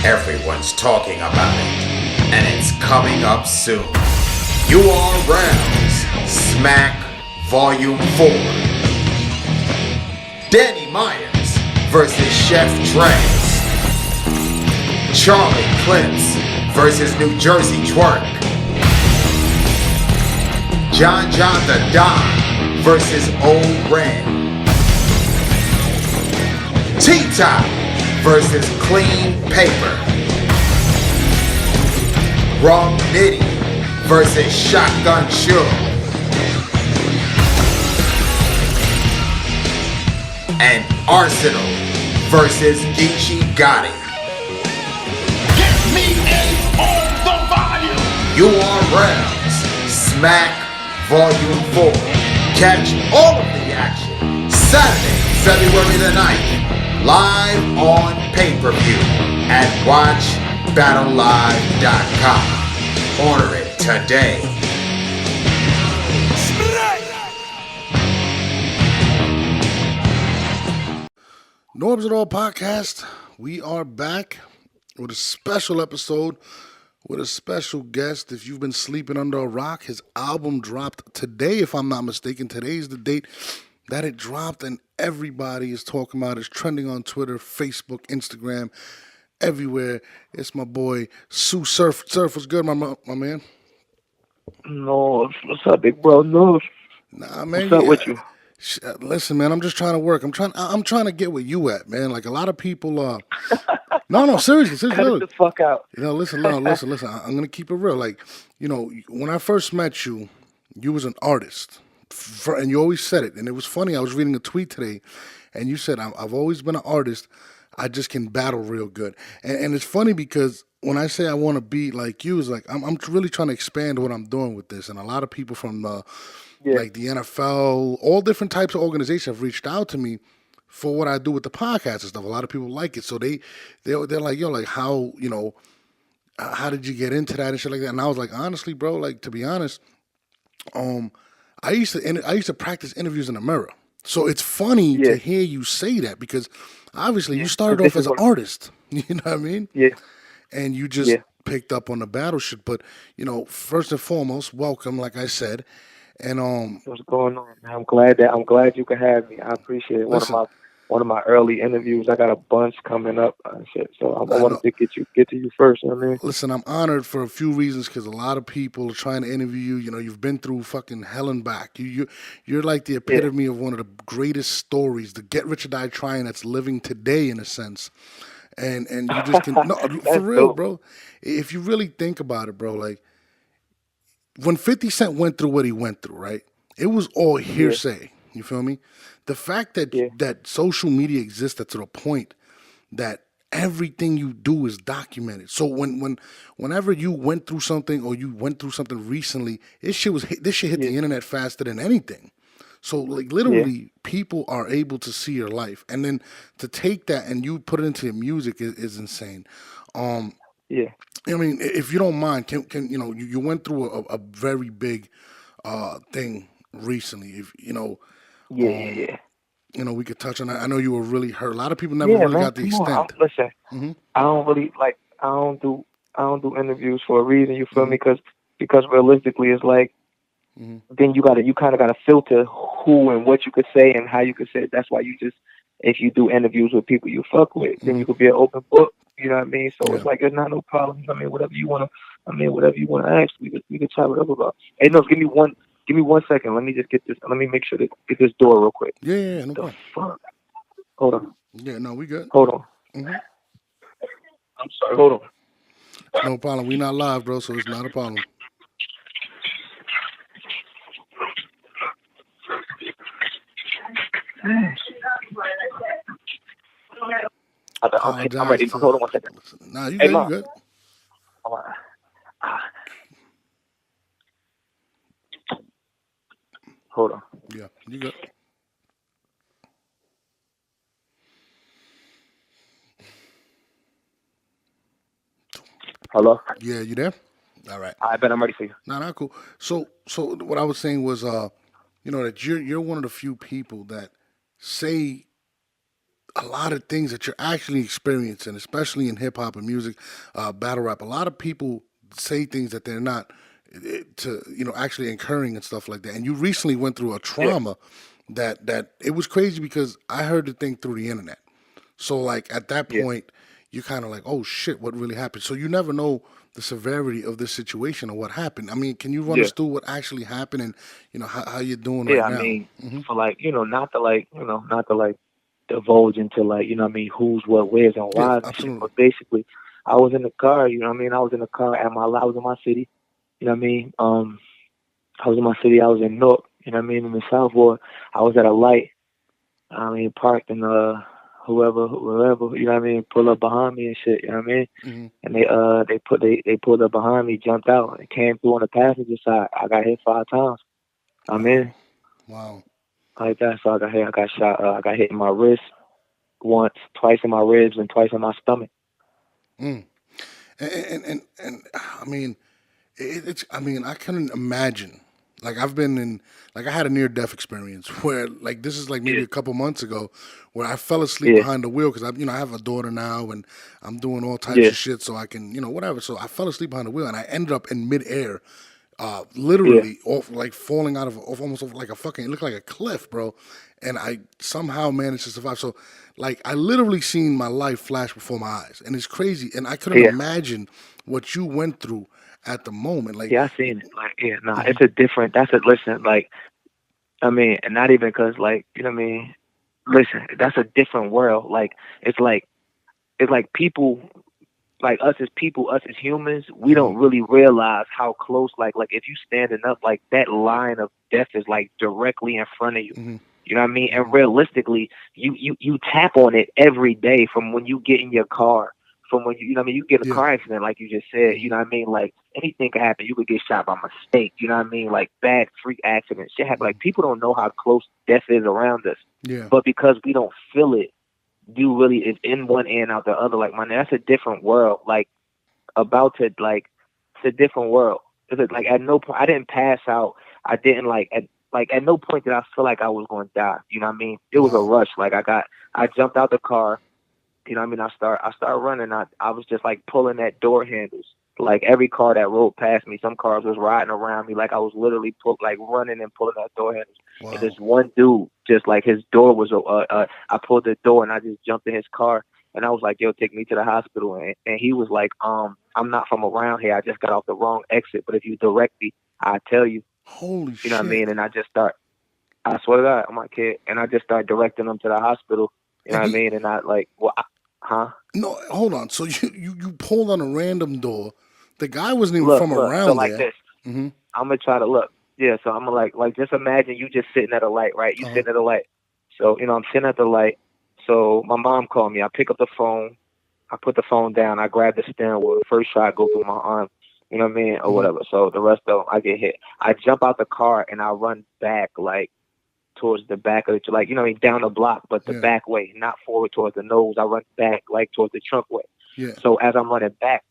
Everyone's talking about it, and it's coming up soon. You are Rounds Smack Volume 4. Danny Myers versus Chef TREZ. Charlie Clips versus New Jersey Twerk. John the Don versus Old Red. T-Top versus Clean Paper. Rum Nitty versus Shotgun Sugar. And Arsenal versus Geechee Gotti. Get me in on the volume! You are Rounds Smack Volume 4. Catch all of the action Saturday, February the 9th. Live on pay-per-view at WatchBattleLive.com. Order it today. NORBESITALL podcast. We are back with a special episode with a special guest. If you've been sleeping under a rock, his album dropped today, if I'm not mistaken. Today's the date that it dropped, and everybody is talking about it. It's trending on Twitter, Facebook, Instagram, everywhere. It's my boy Sue Surf. Surf, what's good, my man? No, what's up, big bro? No, Nah, man. What's up with you? Listen, man. I'm just trying to work. I'm trying to get where you at, man. Like a lot of people. No, seriously. Cut it the fuck out. Listen. I'm gonna keep it real. Like, when I first met you, you was an artist. And you always said it, and it was funny. I was reading a tweet today, and you said, "I've always been an artist. I just can battle real good." And it's funny because when I say I want to be like you, it's like I'm really trying to expand what I'm doing with this. And a lot of people from like the NFL, all different types of organizations have reached out to me for what I do with the podcast and stuff. A lot of people like it, so they're like, "Yo, like how how did you get into that and shit like that?" And I was like, honestly, bro, like to be honest, I used to practice interviews in the mirror. So it's funny to hear you say that because obviously you started off as an artist. You know what I mean? Yeah. And you just picked up on the battle shit. But, first and foremost, welcome, like I said. And What's going on, man? I'm glad you could have me. I appreciate it. One of my early interviews. I got a bunch coming up and shit. So I wanted to get to you first, you know what I mean? Listen, I'm honored for a few reasons because a lot of people are trying to interview you. You've been through fucking hell and back. You're like the epitome of one of the greatest stories, the Get Rich or Die Trying that's living today in a sense. And you just can for real, dope. Bro. If you really think about it, bro, like when 50 Cent went through what he went through, right? It was all hearsay. You feel me? The fact that that social media exists to the point that everything you do is documented. So whenever you went through something or you went through something recently, this shit hit the internet faster than anything. So like literally people are able to see your life, and then to take that and you put it into your music is insane. I mean, if you don't mind, can you went through a very big thing recently. If we could touch on that. I know you were really hurt. A lot of people never really got the extent. Listen, I don't really I don't do interviews for a reason. You feel me? Because realistically, it's like then you kind of gotta filter who and what you could say and how you could say it. That's why if you do interviews with people you fuck with, then you could be an open book. You know what I mean? So it's like there's not no problem. I mean, whatever you wanna ask, we could chat whatever about. Hey, no, give me 1 second. Let me just get this. Let me make sure to get this door real quick. Yeah, no problem. Fuck. Hold on. Yeah, no, we good. Hold on. I'm sorry. Hold on. No problem. We not live, bro, so it's not a problem. I'm ready. Hold on 1 second. Nah, you good. You good. Hold on. Yeah, you good. Hello? Yeah, you there? All right. I bet I'm ready for you. Nah, cool. So what I was saying was, that you're one of the few people that say a lot of things that you're actually experiencing, especially in hip hop and music, battle rap. A lot of people say things that they're not to actually incurring and stuff like that. And you recently went through a Yeah, trauma that it was crazy because I heard the thing through the internet. So like at that yeah, point, you kind of like, oh shit, what really happened? So you never know the severity of this situation or what happened. I mean, can you run yeah, us through what actually happened and how you're doing right yeah. I now? mean, for like, not to like divulge into like, who's what, where's, and Yeah, why's and shit. absolutely. But basically, I was in the car. I was in the car I was in my city. You know what I mean? I was in my city. I was in Newark. You know what I mean? In the South Ward. I was at a light. I mean, parked and whoever, you know what I mean, pull up behind me and shit. You know what I mean? Hmm. And they pulled up behind me, jumped out, and came through on the passenger side. I got hit 5 times. I Wow, mean, wow. like that. So I got hit. I got shot. I got hit in my wrist once, twice in my ribs, and twice in my stomach. Mm. And I mean, it's. I mean, I couldn't imagine. Like I've been in, like I had a near death experience where, like this is like maybe Yeah, a couple months ago, where I fell asleep yeah, behind the wheel because I have a daughter now and I'm doing all types yeah, of shit so I can whatever. So I fell asleep behind the wheel and I ended up in midair, yeah, literally off like falling out of off almost off like a fucking, it looked like a cliff, bro. And I somehow managed to survive. So like I literally seen my life flash before my eyes, and it's crazy. And I couldn't yeah. imagine what you went through at the moment. Like, Yeah, I seen it. Like, yeah, nah, mhm, it's a different. That's a listen. Like, I mean, and not even because, like, you know what I mean. Listen, that's a different world. Like, it's like people, like us as humans, we mhm, don't really realize how close. Like if you standing up, like that line of death is like directly in front of you. mhm, You know what I mean? And mhm, realistically, you tap on it every day from when you get in your car, from when you know what I mean, you get in a yeah, car accident, like you just said, you mhm, know what I mean? Like anything can happen. You could get shot by mistake, you know what I mean? Like bad freak accidents. Shit happen. mhm, Like people don't know how close death is around us. yeah, But because we don't feel it, you really is in one ear out the other. Like man, that's a different world. Like about to like it's a different world. It's like at no point I didn't pass out. I didn't at no point did I feel like I was going to die. You know what I mean? It was a wow, rush. Like I jumped out the car. You know what I mean? I start running. I was just like pulling at door handles. Like every car that rolled past me, some cars was riding around me. Like I was literally like running and pulling at door handles. And this wow, one dude, just like his door was, I pulled the door and I just jumped in his car. And I was like, yo, take me to the hospital. And he was like, I'm not from around here. I just got off the wrong exit. But if you direct me, I'll tell you. holy You know what I shit. mean? And I swear to God, I'm my kid. And I just start directing them to the hospital. You know And what I you mean? And I like, well, huh? no, hold on. So you pulled on a random door. The guy wasn't even Look, from look. So around like there. this, Mm-hmm. I'm gonna try to look. Yeah. So I'm gonna like just imagine you just sitting at a light, right? You Uh-huh. sitting at a light. So I'm sitting at the light. So my mom called me. I pick up the phone. I put the phone down. I grab the steering wheel. The first shot go through my arm. You know what I mean, or Mm-hmm. whatever. So the rest of them, I get hit. I jump out the car and I run back like towards the back of the, like, you know what I mean, down the block, but the Yeah. back way, not forward towards the nose. I run back like towards the trunk way. Yeah. So as I'm running back,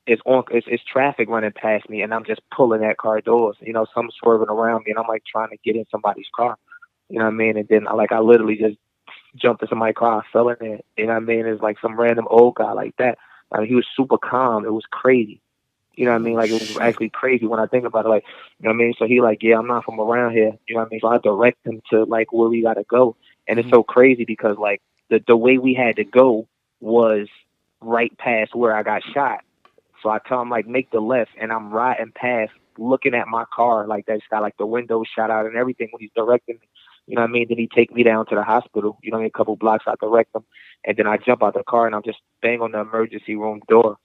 it's traffic running past me, and I'm just pulling at car doors. Some swerving around me, and I'm like trying to get in somebody's car. You know what I mean? And then I literally just jumped in somebody's car, fell in there. You know what I mean? It's like some random old guy like that. I mean, he was super calm. It was crazy. You know what I mean? Holy Like it was shit. actually crazy when I think about it. Like, you know what I mean? So he like, yeah, I'm not from around here. You know what I mean? So I direct him to like where we gotta go. And it's Mm-hmm. so crazy because like the way we had to go was right past where I got shot. So I tell him like make the left, and I'm riding past, looking at my car like that's got like the windows shot out and everything when he's directing me. You know what I mean? Then he take me down to the hospital. You know what I mean? A couple blocks, I direct him, and then I jump out the car and I'm just bang on the emergency room door.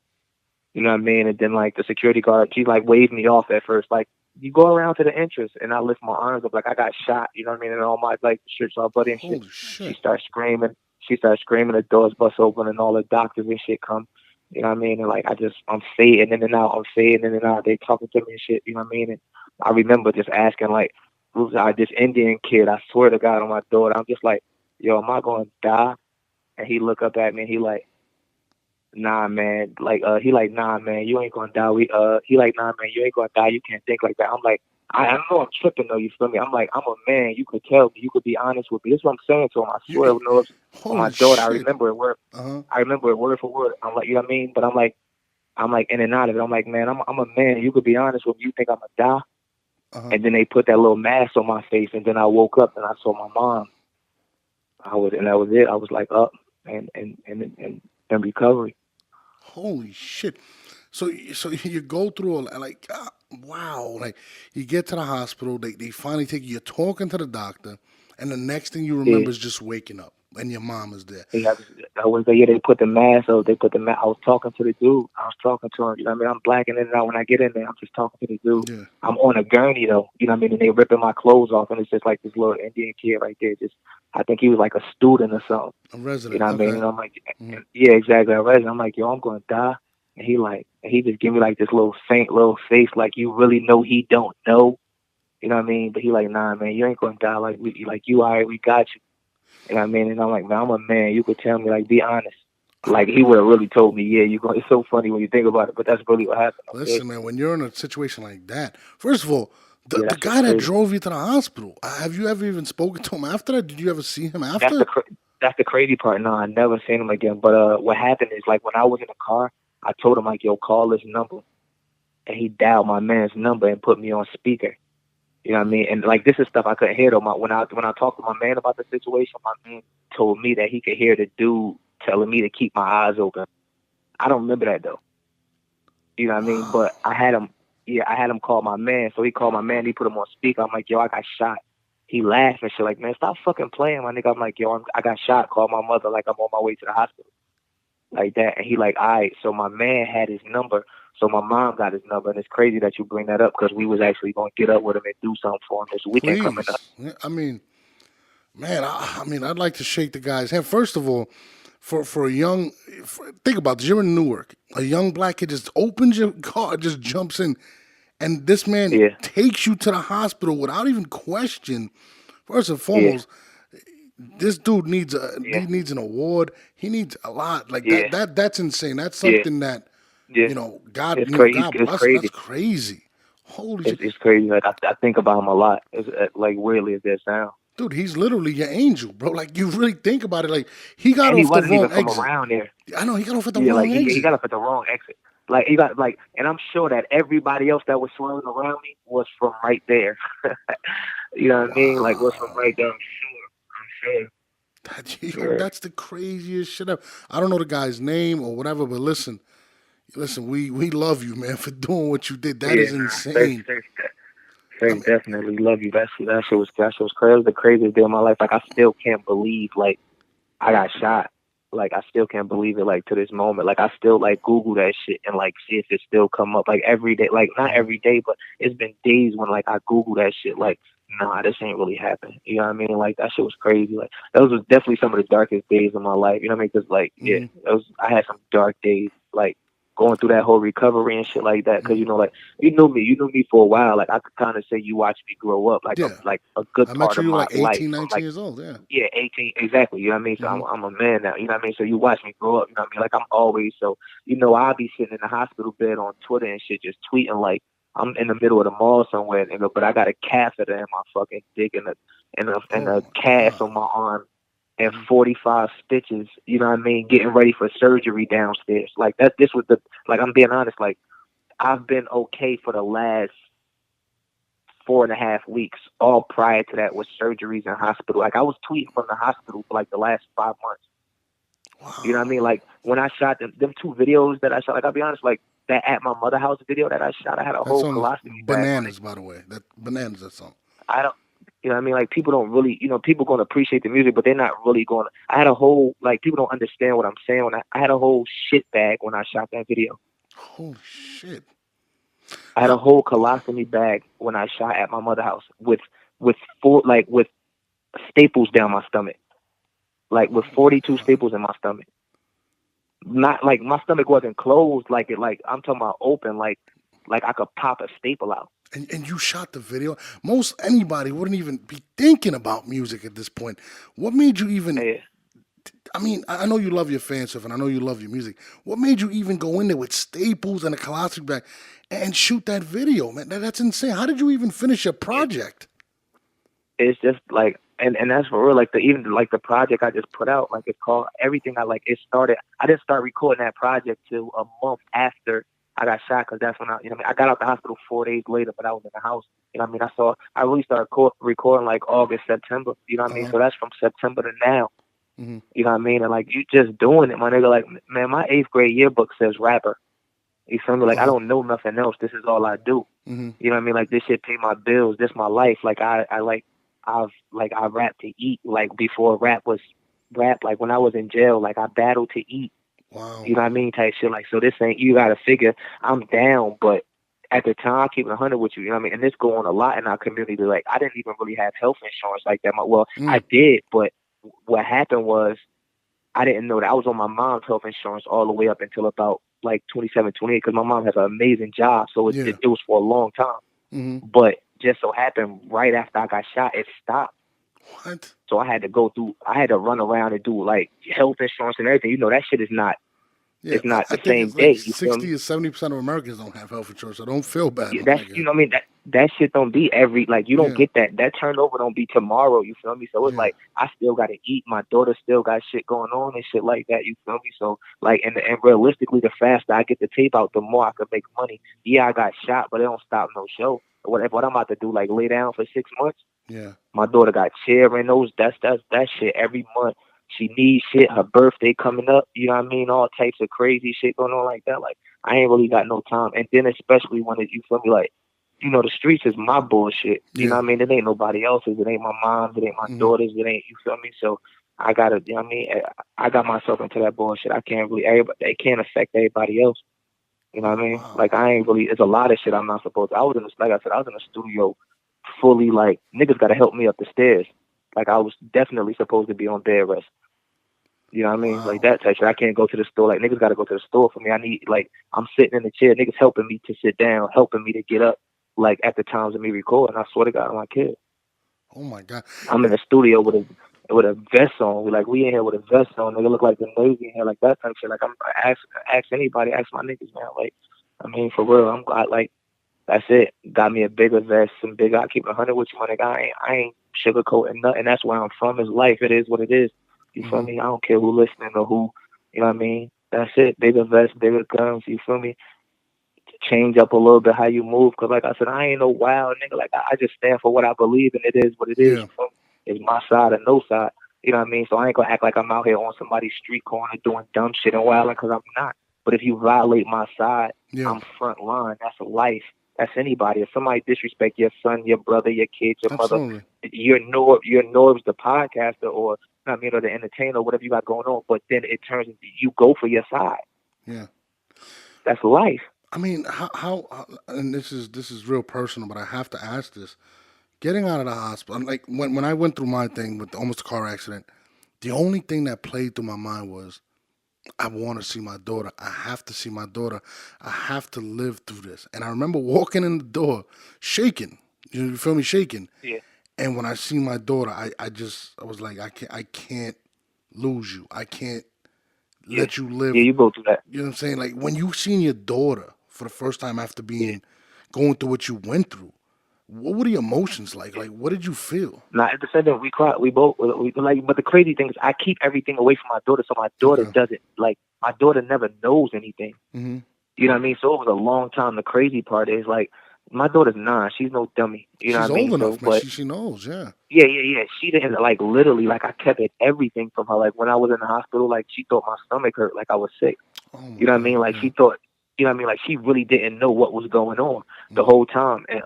You know what I mean? And then like the security guard, she like waved me off at first, like you go around to the entrance, and I lift my arms up like I got shot. You know what I mean? And all my like shirts all bloody and shit. Holy She shit. starts screaming. She starts screaming. The doors bust open, and all the doctors and shit come. You know what I mean? And like I'm fading in and out. I'm fading in and out. They talking to me and shit. You know what I mean? And I remember just asking like, who's this Indian kid? I swear to God on my daughter. I'm just like, yo, am I going to die? And he look up at me and he like, nah, man. Like, he like, nah, man, you ain't gonna die. He like, nah, man, you ain't gonna die. You can't think like that. I'm like, I know I'm tripping though. You feel me? I'm like, I'm a man. You could tell me. You could be honest with me. This is what I'm saying to him. I swear, on my Holy daughter, I shit. remember it word. Uh-huh. I remember it word for word. I'm like, you know what I mean? But I'm like in and out of it. I'm like, man, I'm a man. You could be honest with me. You think I'm gonna die? Uh-huh. And then they put that little mask on my face, and then I woke up and I saw my mom. And that was it. I was like up and recovery. Holy shit. So you go through all like wow, like you get to the hospital, they finally take you, you're talking to the doctor, and the next thing you Yeah. remember is just waking up and your mom is there. Yeah, I was there. Yeah, they put the mask. So they put the mask. I was talking to the dude. I was talking to him. You know what I mean? I'm blacking in and out. When I get in there, I'm just talking to the dude. Yeah. I'm on a gurney though. You know what I mean? And they ripping my clothes off, and it's just like this little Indian kid right there. Just, I think he was like a student or something. A You resident. know what I mean? Okay. And I'm like, yeah, exactly. A resident. I'm like, yo, I'm gonna die. And he just give me like this little faint little face, like you really know he don't know. You know what I mean? But he like, nah, man, you ain't gonna die. Like you, all right, we got you. You know what I mean? And I'm like, man, I'm a man. You could tell me, like, be honest. Like, he would have really told me, yeah, you go. It's so funny when you think about it, but that's really what happened. Okay? Listen, man, when you're in a situation like that, first of all, Yeah, the that's guy that crazy. drove you to the hospital, have you ever even spoken to him after that? Did you ever see him That's after? that's the crazy part. No, I never seen him again. But what happened is, like, when I was in the car, I told him, like, yo, call this number. And he dialed my man's number and put me on speaker. You know what I mean? And, like, this is stuff I couldn't hear, though. When I talked to my man about the situation, my man told me that he could hear the dude telling me to keep my eyes open. I don't remember that, though. You know what I mean? But I had him call my man. So he called my man. He put him on speaker. I'm like, yo, I got shot. He laughed and shit like, man, stop fucking playing, my nigga. I'm like, yo, I got shot. Call my mother like I'm on my way to the hospital. Like that. And he like, all right. So my man had his number. So my mom got his number. And it's crazy that you bring that up because we was actually going to get up with him and do something for him this weekend coming up. Please. Yeah, I mean, man, I mean, I'd like to shake the guy's hand. First of all, for a young, think about this. You're in Newark. A young black kid just opens your car, just jumps in, and this man Yeah. takes you to the hospital without even question. First and Yeah. foremost, this dude needs Yeah. he needs an award. He needs a lot like Yeah. That's insane. That's Yeah. something that Yeah. God It's crazy. God It's bless him. That's crazy. crazy. Holy shit, It's crazy. Like I think about him a lot. It's like weirdly as that sound. dude, he's literally your angel, bro. Like you really think about it, like he got And he off the wasn't even wrong from exit. around there. I know he got off at the Yeah, like wrong he exit. got up at the wrong exit. Like he got like, and I'm sure that everybody else that was swirling around me was from right there. You know what I mean? Like was from right there. I'm sure. That's the craziest shit ever. I don't know the guy's name or whatever, but listen, we love you, man, for doing what you did. That is Yeah, insane. I mean, definitely love you. That shit was crazy. The craziest day of my life. Like I still can't believe like I got shot. Like I still can't believe it. Like to this moment. Like I still like Google that shit and like see if it still come up. Like every day. Like not every day, but it's been days when like I Google that shit. Like nah, this ain't really happened. You know what I mean? Like that shit was crazy. Like those was definitely some of the darkest days of my life. You know what I mean? Because like yeah, I had some dark days. Like going through that whole recovery and shit like that. Because like you knew me for a while. Like I could kind of say you watched me grow up. Like yeah. a good I met part you, of you were my like life. 18, From, 19 like years old, yeah. yeah, 18, exactly. You know what I mean? So I'm a man now. You know what I mean? So you watch me grow up. You know what I mean? Like I'm always so. I'll be sitting in the hospital bed on Twitter and shit, just tweeting like I'm in the middle of the mall somewhere, but I got a catheter in my fucking dick and a cast on my arm and 45 stitches. You know what I mean? Getting ready for surgery downstairs. Like that. This was I'm being honest. Like I've been okay for the last 4.5 weeks. All prior to that was surgeries in hospital. Like I was tweeting from the hospital for like the last 5 months. Wow. You know what I mean? Like when I shot them 2 videos that I shot, like I'll be honest, like that at my mother house video that I shot, I had a whole colostomy Bananas, bag. by the way. That Bananas, that song. I don't, you know what I mean? Like people don't really, people going to appreciate the music, but they're not really going to, I had a whole, like people don't understand what I'm saying. When I had a whole shit bag when I shot that video. Holy shit. I had a whole colostomy bag when I shot at my mother house with staples down my stomach, like with 42 staples in my stomach. Not like my stomach wasn't closed, like I'm talking about open, like I could pop a staple out. And you shot the video. Most anybody wouldn't even be thinking about music at this point. What made you even I mean, I know you love your fan stuff and I know you love your music. What made you even go in there with staples and a colostomy bag and shoot that video, man? That's insane. How did you even finish your project? It's just like, and that's for real. Like even like the project I just put out, like it's called Everything. It started. I didn't start recording that project till a month after I got shot, because that's when I got out the hospital 4 days later, but I was in the house. I really started recording like August, September. You know what I mean? So that's from September to now. Mm-hmm. You know what I mean? And like you just doing it, my nigga. Like, man, my 8th grade yearbook says rapper. You feel me? Like I don't know nothing else. This is all I do. Mm-hmm. You know what I mean? Like this shit pay my bills. This my life. Like I rap to eat. Like before rap was rap. Like when I was in jail, like I battled to eat. Wow. You know what I mean? Type shit. Like, so this ain't, you gotta figure I'm down, but at the time, I keep it 100 with you. You know what I mean? And this go on a lot in our community. Like I didn't even really have health insurance like that. I did, but what happened was I didn't know that I was on my mom's health insurance all the way up until about like 27, 28, because my mom has an amazing job. So it was for a long time. Mm-hmm. But just so happened right after I got shot, it stopped. What? So I had to run around and do like health insurance and everything. You know, that shit is not, it's not the same day. Like 60 or 70% of Americans don't have health insurance, so don't feel bad. Yeah, that's, you know what I mean? That shit don't be every, like, you don't get that. That turnover don't be tomorrow, you feel me? So it's like, I still got to eat. My daughter still got shit going on and shit like that, you feel me? So, like, and realistically, the faster I get the tape out, the more I can make money. Yeah, I got shot, but it don't stop no show. What I'm about to do, like, lay down for 6 months? Yeah. My daughter got cheering those, that shit every month. She needs shit. Her birthday coming up, you know what I mean? All types of crazy shit going on like that. Like, I ain't really got no time. And then especially when you feel me, like, you know, the streets is my bullshit. You know what I mean? It ain't nobody else's. It ain't my mom's. It ain't my daughter's. It ain't, you feel me? So I gotta, you know what I mean? I got myself into that bullshit. I can't really, it can't affect everybody else. You know what I mean? Wow. Like, I ain't really, it's a lot of shit I'm not supposed to. Like I said, I was in the studio fully, like, niggas gotta help me up the stairs. Like, I was definitely supposed to be on bed rest. You know what I mean? Wow. Like that type shit. I can't go to the store. Like, niggas got to go to the store for me. I need, like, I'm sitting in the chair. Niggas helping me to sit down, helping me to get up, like, at the times of me recording. I swear to God, I'm my kid. Oh, my God. I'm in the studio with a vest on. We in here with a vest on. Nigga look like the Navy in here, like that type shit. Like, ask anybody, ask my niggas, man. Like, I mean, for real, like, that's it. Got me a bigger vest, some bigger. I keep 100 with you, my nigga. I ain't sugarcoating nothing. That's where I'm from. Is life. It is what it is. You feel me? I don't care who listening or who, you know what I mean? That's it. Bigger vest, bigger guns, you feel me? Change up a little bit how you move, because like I said, I ain't no wild nigga. Like, I just stand for what I believe, and it is what it is. You feel me? It's my side or no side. You know what I mean? So I ain't gonna act like I'm out here on somebody's street corner doing dumb shit and wilding, because I'm not. But if you violate my side, I'm front line. That's life. That's anybody. If somebody disrespect your son, your brother, your kids, your mother, you're Norbs the podcaster, or I mean, or the entertainer, whatever you got going on. But then it turns into you go for your side. Yeah, that's life. I mean, how and this is real personal, but I have to ask this. Getting out of the hospital, like when I went through my thing with almost a car accident, the only thing that played through my mind was, I want to see my daughter. I have to see my daughter. I have to live through this. And I remember walking in the door, shaking. You feel me, shaking? Yeah. And when I see my daughter, I was like, I can't lose you. I can't let you live. Yeah, you go through that. You know what I'm saying? Like, when you seen your daughter for the first time after going through what you went through, what were the emotions like? Like, what did you feel? Nah, at the same time, we cried. We both, like, but the crazy thing is, I keep everything away from my daughter, so my daughter doesn't, like, my daughter never knows anything. Mm-hmm. You know what I mean? So it was a long time. The crazy part is, like, my daughter's 9. She's no dummy. You know what I mean? She's old enough, so, man. But, she knows, yeah. Yeah. She didn't, like, literally, like, I kept everything from her. Like, when I was in the hospital, like, she thought my stomach hurt, like I was sick. You know what I mean? Like, she thought, you know what I mean? Like, she really didn't know what was going on the whole time. And,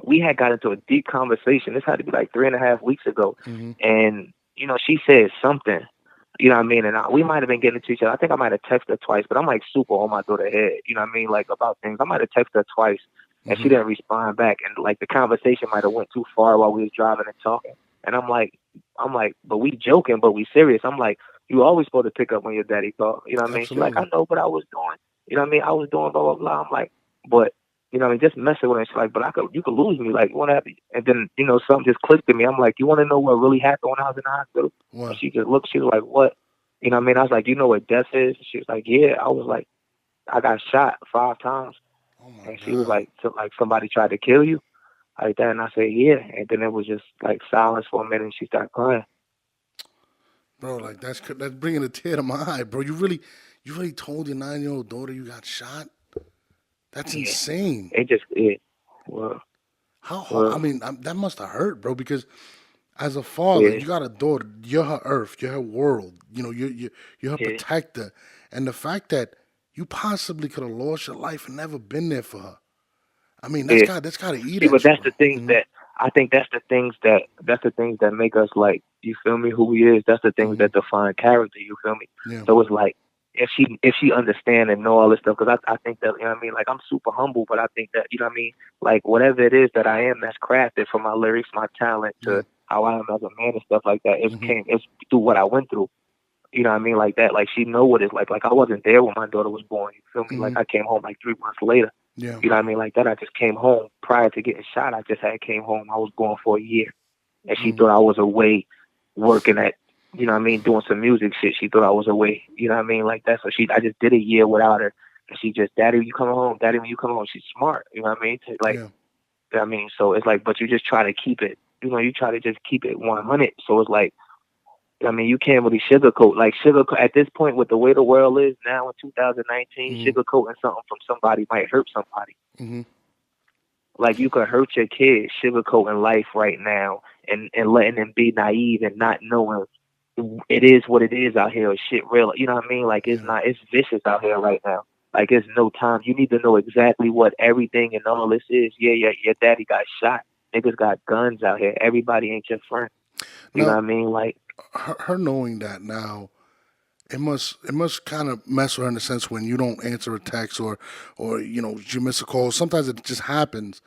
we had got into a deep conversation. This had to be like 3.5 weeks ago. Mm-hmm. And, you know, she said something, you know what I mean? And we might have been getting to each other. I think I might have texted her twice, but I'm like super on my daughter's head, you know what I mean? Like, about things. I might have texted her twice and she didn't respond back. And like, the conversation might have went too far while we was driving and talking. And I'm like, but we joking, but we serious. I'm like, you always supposed to pick up when your daddy called. You know what I mean? She's like, I know, but I was doing, you know what I mean? I was doing blah, blah, blah. I'm like, but you know what I mean, just messing with her. She's like, but you could lose me. Like, you want to have, and then, you know, something just clicked in me. I'm like, you want to know what really happened when I was in the hospital? What? And she just looked, she was like, what? You know what I mean? I was like, you know what death is? She was like, yeah. I was like, I got shot 5 times. Oh my And God. she was like, so, like somebody tried to kill you? Like that. And I said, yeah. And then it was just like silence for a minute and she started crying. Bro, like that's bringing a tear to my eye, bro. You really told your 9-year-old daughter you got shot? That's insane. It just, well, How hard? I mean, that must have hurt, bro. Because as a father, yeah, you got a daughter. You're her earth. You're her world. You know, you're her yeah. protector. And the fact that you possibly could have lost your life and never been there for her. I mean, that's got to eat See, at but you, that's bro. the things that I think that's the things that make us like, you feel me, who we is. That's the things that define character. You feel me? Yeah. So it's like if she understand and know all this stuff, because I think that, you know what I mean, like I'm super humble, but I think that, you know what I mean, like whatever it is that I am, that's crafted from my lyrics, my talent to how I am as a man and stuff like that. It's through what I went through. You know what I mean? Like that. Like she know what it's like. Like I wasn't there when my daughter was born. You feel me? Like I came home like 3 months later. Yeah. You know what I mean? Like that. I just came home prior to getting shot. I just had came home. I was gone for a year, and she thought I was away working at, you know what I mean, doing some music shit. She thought I was away. You know what I mean? Like that. So I just did a year without her, and she just, Daddy, when you coming home? Daddy, when you come home? She's smart. You know what I mean? Like, I mean, so it's like, but you just try to keep it. You know, you try to just keep it 100. So it's like, I mean, you can't really sugarcoat. Like sugarcoat at this point with the way the world is now in 2019, sugarcoating something from somebody might hurt somebody. Like you could hurt your kids sugarcoating life right now and letting them be naive and not knowing it is what it is out here. Shit real. You know what I mean? Like it's vicious out here right now. Like it's no time. You need to know exactly what everything and all this is. Yeah, your daddy got shot. Niggas got guns out here. Everybody ain't your friend. You know what I mean? Like her knowing that now, it must kind of mess with her in the sense when you don't answer a text or you know, you miss a call. Sometimes it just happens.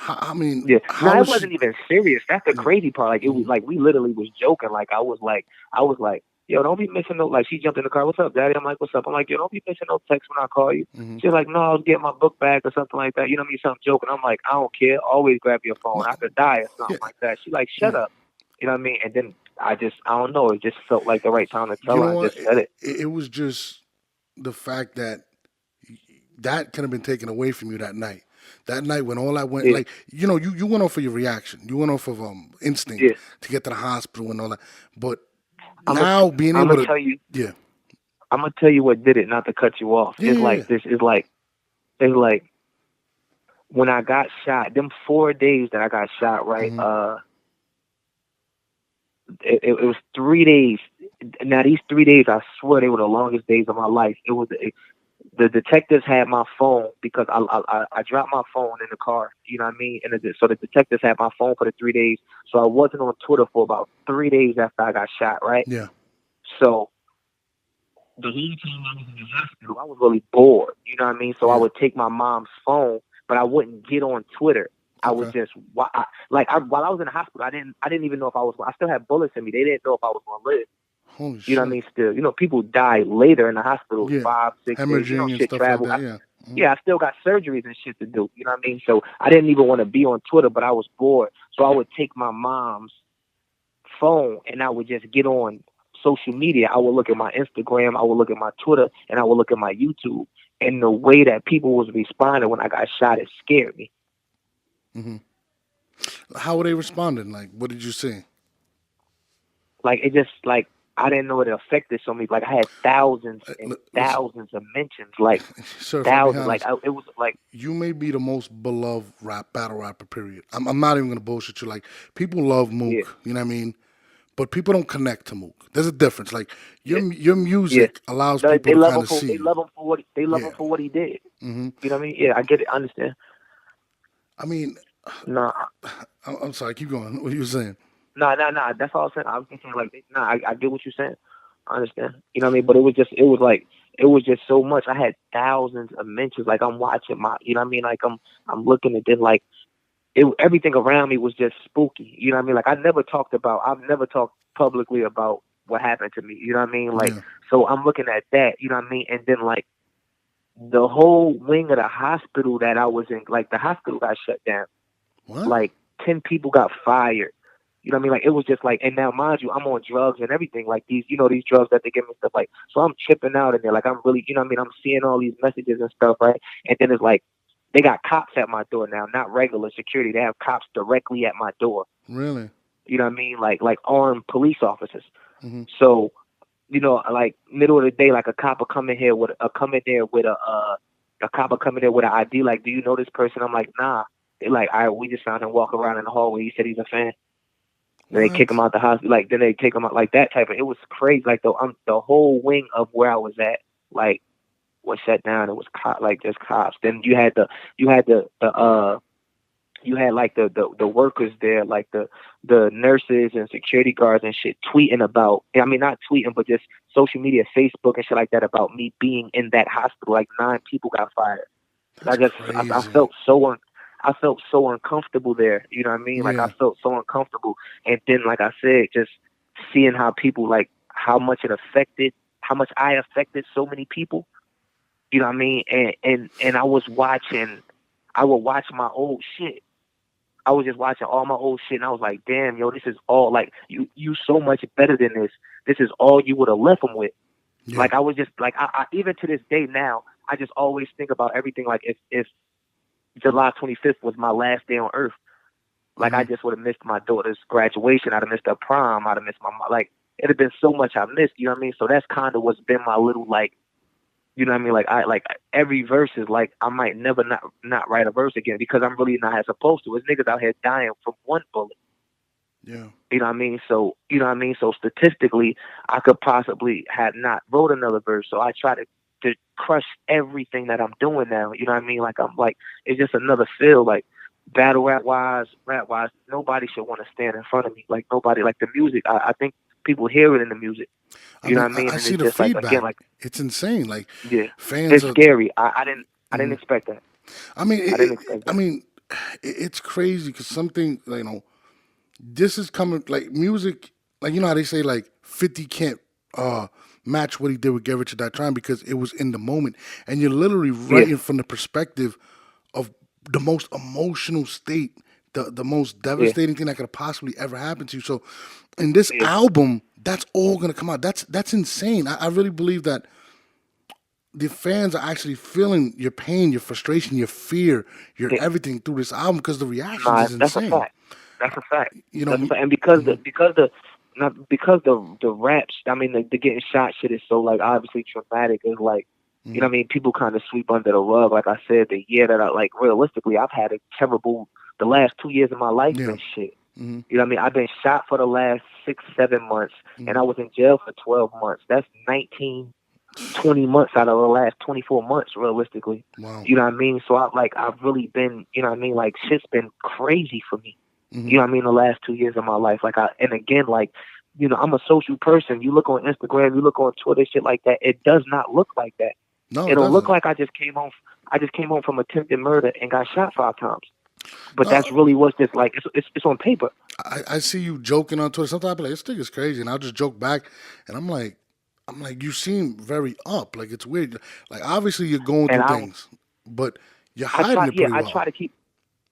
I mean, no, it wasn't even serious. That's the crazy part. Like it was like we literally was joking. Like I was like, yo, don't be missing no. Like she jumped in the car. What's up, Daddy? I'm like, what's up? I'm like, yo, don't be missing no text when I call you. She's like, no, I was getting my book back or something like that. You know what I mean? Something joking. I'm like, I don't care. Always grab your phone. I could die or something like that. She like, shut up. You know what I mean? And then I don't know. It just felt like the right time to tell her. I just said it. It was just the fact that could have been taken away from you that night. That night when all I went, like, you know, you went off of your reaction. You went off of instinct to get to the hospital and all that. But now being able to, tell you, I'm gonna tell you what did it. Not to cut you off. It's like this. It's like when I got shot. Them 4 days that I got shot. Right. It was 3 days. Now these 3 days, I swear they were the longest days of my life. It was the detectives had my phone because I dropped my phone in the car. You know what I mean? And so the detectives had my phone for the 3 days. So I wasn't on Twitter for about 3 days after I got shot. Right? Yeah. So the whole time I was in the hospital, I was really bored. You know what I mean? So I would take my mom's phone, but I wouldn't get on Twitter. I was just while I was in the hospital, I didn't even know if I was. I still had bullets in me. They didn't know if I was going to live. Holy you know what I mean? Still, you know, people die later in the hospital, 5, 6 days. You know, and shit stuff travel. like that. I still got surgeries and shit to do. You know what I mean? So I didn't even want to be on Twitter, but I was bored. So I would take my mom's phone and I would just get on social media. I would look at my Instagram, I would look at my Twitter, and I would look at my YouTube. And the way that people was responding when I got shot, it scared me. How were they responding? Like, what did you see? Like, it just, like, I didn't know it affected so many. Like, I had thousands and thousands of mentions. Like, sir, thousands. Like, it was like... You may be the most beloved battle rapper, period. I'm not even going to bullshit you. Like, people love Mook, you know what I mean? But people don't connect to Mook. There's a difference. Like, your music allows people to kind of see. They love him for what him for what he did. You know what I mean? Yeah, I get it. I understand. I mean... Nah. I'm sorry. Keep going. What are you saying? Nah. That's all I'm saying. I was just saying, like, I get what you're saying. I understand. You know what I mean? But it was just so much. I had thousands of mentions. Like, I'm watching you know what I mean? Like, I'm looking at this, like, everything around me was just spooky. You know what I mean? Like, I've never talked publicly about what happened to me. You know what I mean? Like, so I'm looking at that, you know what I mean? And then, like, the whole wing of the hospital that I was in, like the hospital got shut down. What? Like 10 people got fired. You know what I mean? Like it was just like, and now mind you, I'm on drugs and everything. Like these, you know, these drugs that they give me stuff like. So I'm tripping out in there. Like I'm really, you know what I mean? I'm seeing all these messages and stuff, right? And then it's like they got cops at my door now, not regular security. They have cops directly at my door. Really? You know what I mean? Like armed police officers. Mm-hmm. So, you know, like middle of the day, like a cop will come in here with a cop will come in there with an ID. Like, do you know this person? I'm like, nah. They like, we just found him walking around in the hallway. He said he's a fan. Then they kick him out the hospital. Like then they take him out like that type of. It was crazy. Like the whole wing of where I was at, like, was shut down. It was like just cops. Then you had like the workers there, like the nurses and security guards and shit, tweeting about. I mean, not tweeting, but just social media, Facebook and shit like that about me being in that hospital. Like 9 people got fired. I felt so uncomfortable there. You know what I mean? Like I felt so uncomfortable. And then, like I said, just seeing how people, like how much I affected so many people. You know what I mean? And I would watch my old shit. I was just watching all my old shit, and I was like, damn, yo, this is all, like, you so much better than this. This is all you would have left them with. Yeah. Like, I was just, like, I even to this day now, I just always think about everything, like, if July 25th was my last day on Earth, like, I just would have missed my daughter's graduation. I'd have missed her prom. I'd have missed like, it'd have been so much I missed, you know what I mean? So that's kind of what's been my little, like, you know what I mean? Like every verse is like, I might never not write a verse again because I'm really not as supposed to. There's niggas out here dying from one bullet. Yeah. You know what I mean? So, you know what I mean? So statistically, I could possibly have not wrote another verse. So I try to crush everything that I'm doing now. You know what I mean? Like, I'm like, it's just another feel, like battle rap wise, nobody should want to stand in front of me. Like nobody, like the music, I think people hear it in the music. You know what I mean? I see the feedback. Like, again, like, it's insane. Like, yeah, fans it's scary. I didn't expect that. I mean, it's crazy because something, you know, this is coming, like, music, like, you know how they say, like, 50 can't match what he did with Get Rich or Die Trying because it was in the moment. And you're literally writing from the perspective of the most emotional state, the most devastating thing that could possibly ever happen to you. So in this album, that's all going to come out. That's insane. I really believe that the fans are actually feeling your pain, your frustration, your fear, your everything through this album because the reaction is insane. That's a fact. You know, and because the raps, I mean, the getting shot shit is so, like, obviously traumatic. It's like, you know what I mean? People kind of sweep under the rug. Like I said, the year that like, realistically, I've had a terrible, the last 2 years of my life and shit. You know what I mean? I've been shot for the last 6-7 months, and I was in jail for 12 months. That's 19, 20 months out of the last 24 months, realistically. Wow. You know what I mean? So I've really been, you know what I mean? Like, shit's been crazy for me. You know what I mean? The last 2 years of my life. And again, like, you know, I'm a social person. You look on Instagram, you look on Twitter, shit like that. It does not look like that. No, it'll look like I just came home from attempted murder and got shot 5 times. But that's really what's just like, it's on paper. I see you joking on Twitter. Sometimes I'll be like, this thing is crazy. And I'll just joke back. And I'm like, you seem very up. Like, it's weird. Like, obviously you're going through things, but you're hiding it pretty well.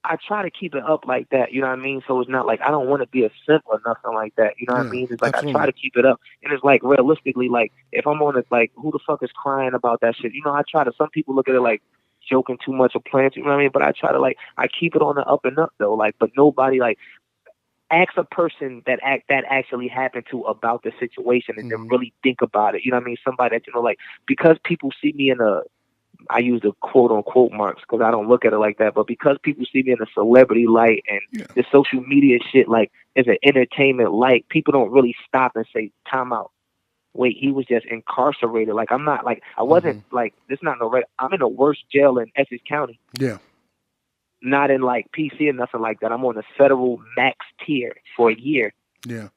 I try to keep it up like that, you know what I mean? So it's not like I don't want to be a simp or nothing like that, you know what I mean? It's like absolutely. I try to keep it up. And it's like, realistically, like, if I'm on it, like, who the fuck is crying about that shit? You know, I try to, some people look at it like joking too much or playing, you know what I mean? But I try to, like, I keep it on the up and up, though. Like, but nobody, like, ask a person that actually happened to about the situation and then really think about it. You know what I mean? Somebody that, you know, like, because people see me in I use the quote unquote marks because I don't look at it like that, but because people see me in a celebrity light and the social media shit, like, is an entertainment light, people don't really stop and say, time out. Wait, he was just incarcerated. Like, I'm not, like, I wasn't, like, this not no, I'm in the worst jail in Essex County. Yeah. Not in, like, PC or nothing like that. I'm on the federal max tier for a year. Yeah.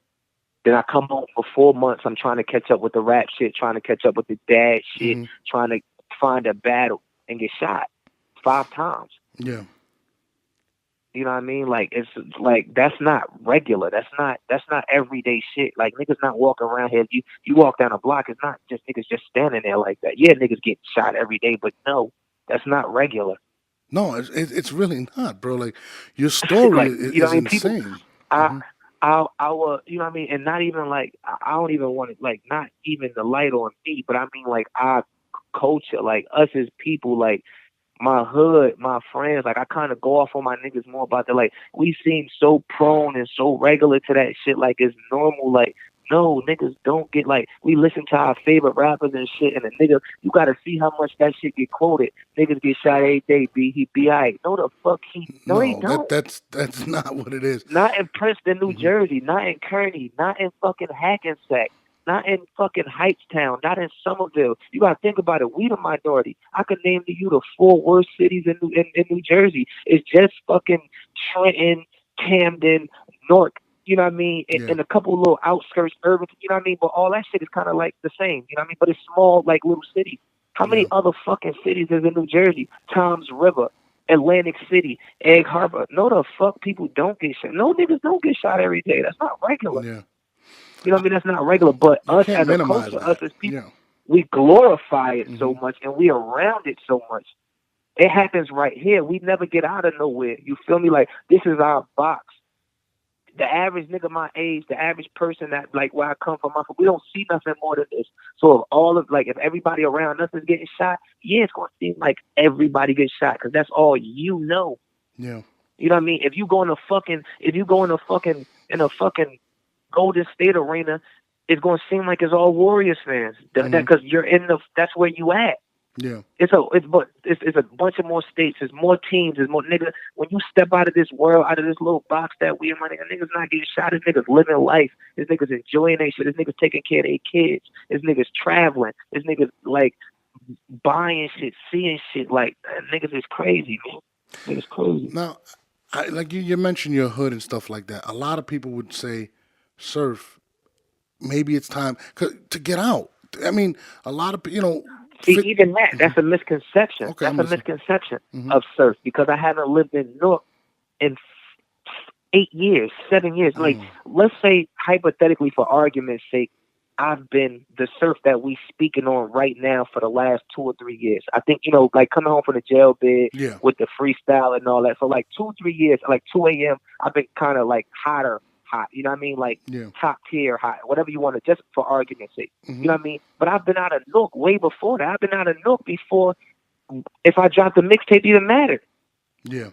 Then I come home for 4 months. I'm trying to catch up with the rap shit, trying to catch up with the dad shit, trying to find a battle and get shot 5 times. Yeah. You know what I mean? Like it's like that's not regular. That's not everyday shit. Like niggas not walking around here. You walk down a block, it's not just niggas just standing there like that. Yeah, niggas get shot every day, but no, that's not regular. No, it's really not, bro. Like your story Like you know is what I mean? People, insane. I I will, you know what I mean? And not even like I don't even want it like not even the light on me, but I mean like our culture, like us as people, like my hood, my friends, like I kind of go off on my niggas more about that. Like we seem so prone and so regular to that shit, like it's normal. Like no, niggas don't get like we listen to our favorite rappers and shit, and the nigga, you gotta see how much that shit get quoted. Niggas get shot every day. He be alright. No, the fuck no, they No, don't. that's not what it is. Not in Princeton, New Jersey. Not in Kearney. Not in fucking Hackensack. Not in fucking Heightstown. Not in Somerville. You gotta think about it. We the minority. I could name to you the 4 worst cities in New Jersey. It's just fucking Trenton, Camden, Newark. You know what I mean? And a couple of little outskirts, urban. You know what I mean? But all that shit is kind of like the same. You know what I mean? But it's small, like little cities. How many other fucking cities is in New Jersey? Toms River, Atlantic City, Egg Harbor. No, the fuck people don't get shot. No niggas don't get shot every day. That's not regular. Yeah. You know what I mean? That's not regular. But You us can't as a minimize culture, that. us as people, Yeah. we glorify it so much and we around it so much. It happens right here. We never get out of nowhere. You feel me? Like this is our box. The average nigga my age, the average person that like where I come from, we don't see nothing more than this. So if everybody around us is getting shot, yeah, it's gonna seem like everybody gets shot because that's all you know. Yeah. You know what I mean? If you go in a fucking Golden State arena, it's gonna seem like it's all Warriors fans because you're that's where you at. Yeah. It's a bunch of more states. There's more teams. There's more niggas. When you step out of this world, out of this little box that we in, my niggas not getting shot. This niggas living life. This niggas enjoying their shit. This niggas taking care of their kids. This niggas traveling. This niggas like buying shit, seeing shit. Like niggas is crazy, man. Niggas crazy. Now, like you mentioned your hood and stuff like that. A lot of people would say, "Surf, maybe it's time to get out." I mean, a lot of See, even that's a misconception. Okay, That's I'm a listening. misconception of surf because I haven't lived in Newark in 8 years, 7 years. Like, let's say hypothetically, for argument's sake, I've been the surf that we speaking on right now for the last 2 or 3 years. I think, like coming home from the jail bed with the freestyle and all that. So like 2 or 3 years, like 2 a.m., I've been kind of like hot. You know what I mean? Like top tier hot, whatever you want to, just for argument's sake. You know what I mean? But I've been out of Newark way before that. I've been out of Newark before if I dropped the mixtape even mattered. Yeah.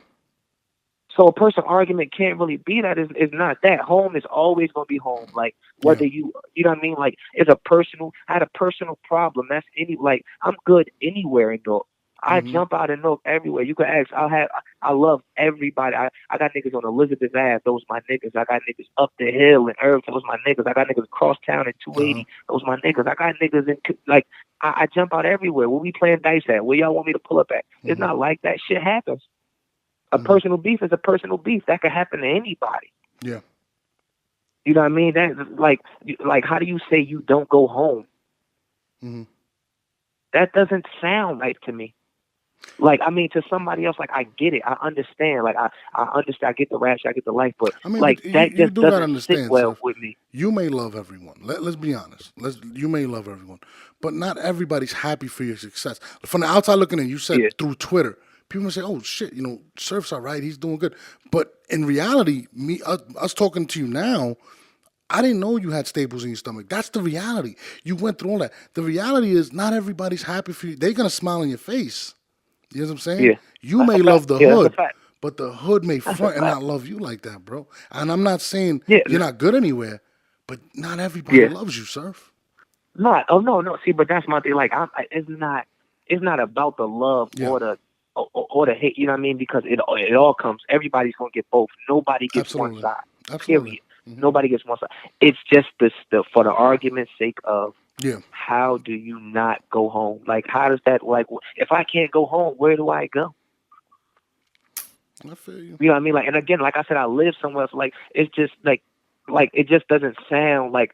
So a personal argument can't really be that. It's not that. Home is always going to be home. Like whether you know what I mean? Like I had a personal problem. That's I'm good anywhere in Newark. I jump out and Newark everywhere. You can ask. I love everybody. I got niggas on Elizabeth Ave. Those my niggas. I got niggas up the hill in Irving. Those my niggas. I got niggas across town at 280. Those my niggas. I got niggas in I jump out everywhere. Where we playing dice at? Where y'all want me to pull up at? It's not like that. Shit happens. A personal beef is a personal beef. That could happen to anybody. Yeah. You know what I mean? That's like how do you say you don't go home? That doesn't sound right to me. Like, I mean, to somebody else, like, I get it. I understand. Like, I understand. I get the rap, I get the life, but, I mean, like, but that you just do gotta doesn't understand, sit well Surf. with me. You may love everyone. Let's be honest. You may love everyone, but not everybody's happy for your success. From the outside looking in, you said through Twitter, people say, "Oh shit, Surf's all right. He's doing good." But in reality, us talking to you now, I didn't know you had staples in your stomach. That's the reality. You went through all that. The reality is not everybody's happy for you. They're gonna smile in your face. You know what I'm saying? Yeah. You That's may a fact. love the Yeah, that's a hood, fact. but the hood may That's a front and fact. not love you like that, bro. And I'm not saying Yeah. you're not good anywhere, but not everybody loves you, Surf. No. See, but that's my thing. Like, it's not about the love or the hate. You know what I mean? Because it all comes. Everybody's gonna get both. Nobody gets one side. Absolutely. Period. Nobody gets one side. It's just for the argument's sake of Yeah. how do you not go home? Like, how does that, like, if I can't go home, where do I go? I feel you. You know what I mean? Like, and again, like I said, I live somewhere. So, like, it's just like it just doesn't sound like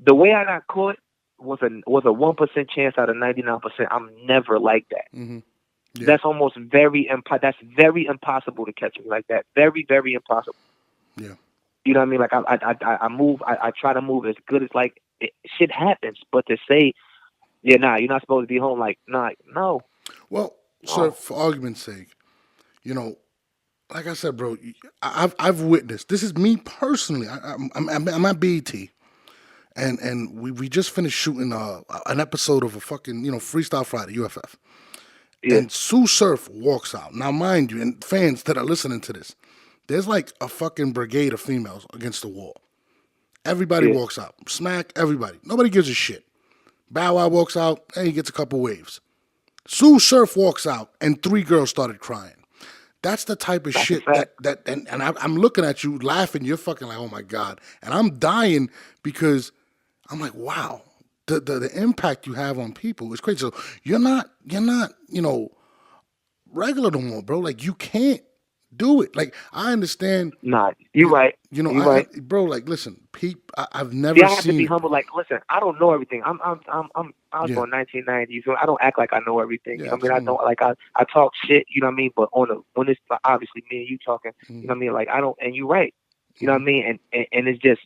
the way I got caught was a 1% chance out of 99%. I'm never like that. Yeah. That's almost that's very impossible to catch me like that. Very, very impossible. Yeah. You know what I mean? Like I move, I try to move as good as like shit happens, but to say, yeah, nah, you're not supposed to be home. Like, nah, no, Well, sir, no, for argument's sake, you know, like I said, bro, I've witnessed. This is me personally. I'm at BET, and we just finished shooting an episode of a fucking Freestyle Friday UFF, yeah, and Sue Surf walks out. Now, mind you, and fans that are listening to this, there's like a fucking brigade of females against the wall. Everybody yeah, walks out. Smack everybody. Nobody gives a shit. Bow Wow walks out, and he gets a couple waves. Sue Surf walks out, and 3 girls started crying. That's the type of that's a shit fact. I'm looking at you laughing. You're fucking like, oh my god, and I'm dying because I'm like, wow, the impact you have on people is crazy. So you're not regular no more, bro. Like you can't do it. Like I understand. Nah, you right, you I right. bro, like listen, I've See, never I have to seen be it. humble. Like, listen, I don't know everything. I was Yeah, born 1990, so I don't act like I know everything. You yeah, know what I mean? I absolutely. don't like I talk shit. You know what I mean? But when it's obviously me and you talking, you Mm-hmm. know what I mean? Like I don't, and you're right. You know what Mm-hmm. I mean? And it's just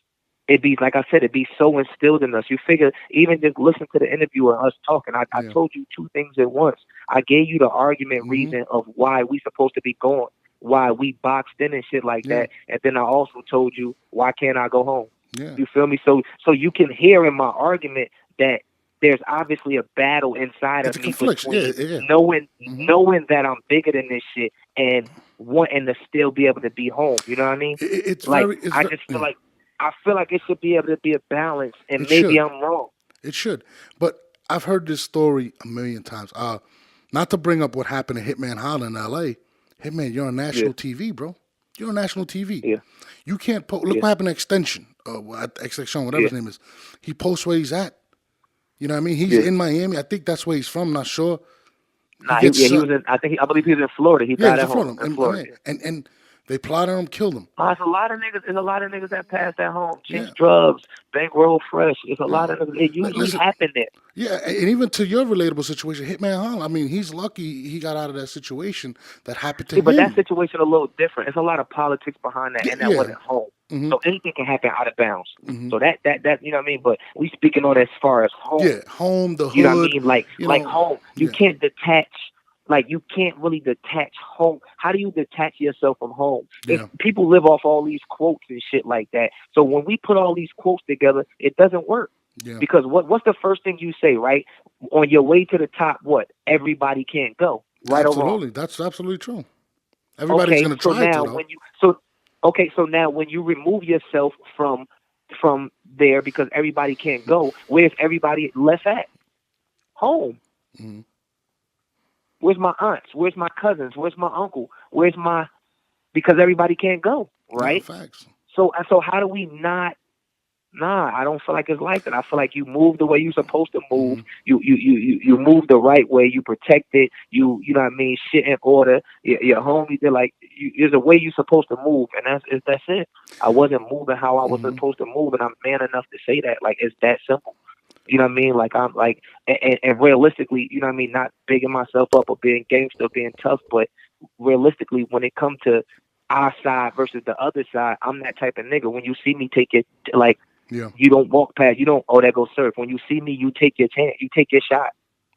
it be like I said, it be so instilled in us. You figure even just listen to the interview and us talking. I Yeah. told you 2 things at once. I gave you the argument Mm-hmm. reason of why we supposed to be going, why we boxed in and shit like Yeah. that, and then I also told you why can't I go home. Yeah. You feel me? So you can hear in my argument that there's obviously a battle inside It's of a me confliction. Yeah. between Yeah. Mm-hmm. knowing that I'm bigger than this shit and wanting to still be able to be home. You know what I mean? It's Like very. It's I very. just feel Yeah. like it should be able to be a balance, and It maybe should. I'm wrong. It should. But I've heard this story a million times. Not to bring up what happened to Hitman Holla in L.A. Hitman, you're on Yeah, national TV, bro. You're on national TV. yeah, You can't look yeah, what happened to Extension, Extension, whatever yeah, his name is. He posts where he's at. You know what I mean? He's yeah. in Miami. I think that's where he's from. Not sure. He Nah, gets he was in. I believe he was in Florida. He yeah, died he's at in home Florida, in Florida. Yeah. and they plotted on him, killed him. There's a lot of niggas. There's a lot of niggas that passed at home. Yeah, Chase drugs, bankroll fresh. It's a yeah. lot of niggas. It usually Listen, happen there. yeah, and even to your relatable situation, Hitman Holla. I mean, he's lucky he got out of that situation that happened to See, but that him. situation a little different. It's a lot of politics behind that, Yeah, and that yeah. wasn't home. Hmm. So anything can happen out of bounds. Hmm. So that you know what I mean. But we speaking on as far as home. Yeah, home, the You know what I hood, mean? Like home. You yeah, can't detach. Like you can't really detach home. How do you detach yourself from home? It's, yeah, people live off all these quotes and shit like that. So when we put all these quotes together, it doesn't work. yeah. Because what's the first thing you say, right? On your way to the top, what? Everybody can't go. Right or wrong? Absolutely, that's absolutely true. Everybody's Okay, gonna so try to now though. so now when you remove yourself from there because everybody can't go, where's everybody left at? Home. Hmm. Where's my aunts? Where's my cousins? Where's my uncle? Where's my because everybody can't go, No right? facts. So how do we not? Nah, I don't feel like it's like that. I feel like you move the way you're supposed to move. Hmm. You move the right way. You protect it. You know what I mean. Shit in order. Your homies, they're like, there's a way you're supposed to move, and that's it. I wasn't moving how I was Hmm. supposed to move, and I'm man enough to say that. Like it's that simple. You know what I mean? Like I'm like, and realistically, you know what I mean. Not bigging myself up or being gangster, being tough, but realistically, when it comes to our side versus the other side, I'm that type of nigga. When you see me take it, like. Yeah, You don't walk past. You don't. Oh, there goes surf. When you see me, you take your chance. You take your shot.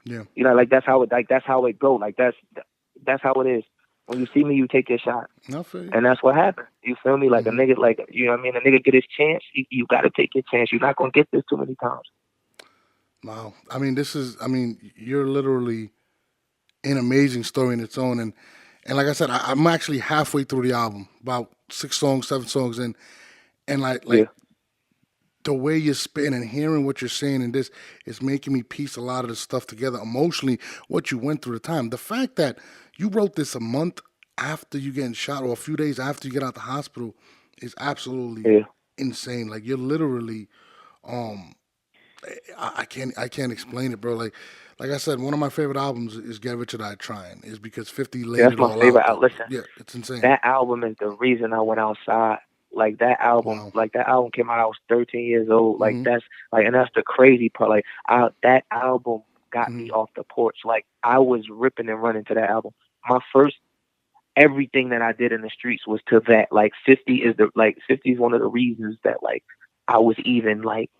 yeah. You know, like that's how it go. Like that's how it is. When you see me, you take your shot, I feel you. and that's what happened. You feel me? Like a Hmm. nigga, like you know what I mean. A nigga get his chance. You got to take your chance. You're not gonna get this too many times. Wow. I mean, you're literally an amazing story in its own, and like I said, I'm actually halfway through the album, about 6 songs, 7 songs in, and Yeah, the way you're spitting and hearing what you're saying in this is making me piece a lot of this stuff together emotionally, what you went through the time. The fact that you wrote this a month after you getting shot or a few days after you get out the hospital is absolutely yeah. insane. Like you're literally, um, I can't explain it, bro. Like I said, one of my favorite albums is Get Rich or Die Trying, is because 50 Yeah, laid that's it my all favorite. out there. Listen, Yeah, it's insane. that album is the reason I went outside. Wow. Like that album came out. I was 13 years old. Like Hmm. that's like, and that's the crazy part. Like that album got me off the porch. Like, I was ripping and running to that album. My first everything that I did in the streets was to that. Like 50 is one of the reasons that like I was even like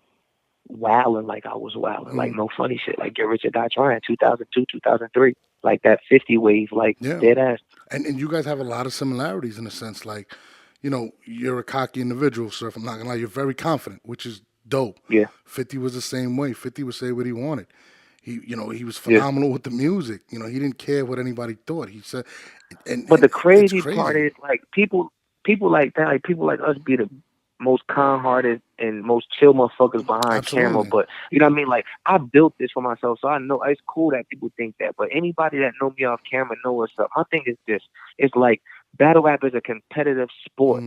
wilding like I was wilding. Like, no funny shit. Like Get Rich or Die Trying, 2002, 2003. Like that 50 wave, like dead ass. And you guys have a lot of similarities in a sense. Like, you know, you're a cocky individual, sir. If I'm not gonna lie, you're very confident, which is dope. Yeah. 50 was the same way. 50 would say what he wanted. He was phenomenal with the music. You know, he didn't care what anybody thought. He said, but the it's crazy crazy part is like people like that, like people like us be the most kind-hearted and most chill motherfuckers behind camera. But you know what I mean? Like, I built this for myself, so I know it's cool that people think that. But anybody that know me off camera know what's up. My thing is this: it's like battle rap is a competitive sport.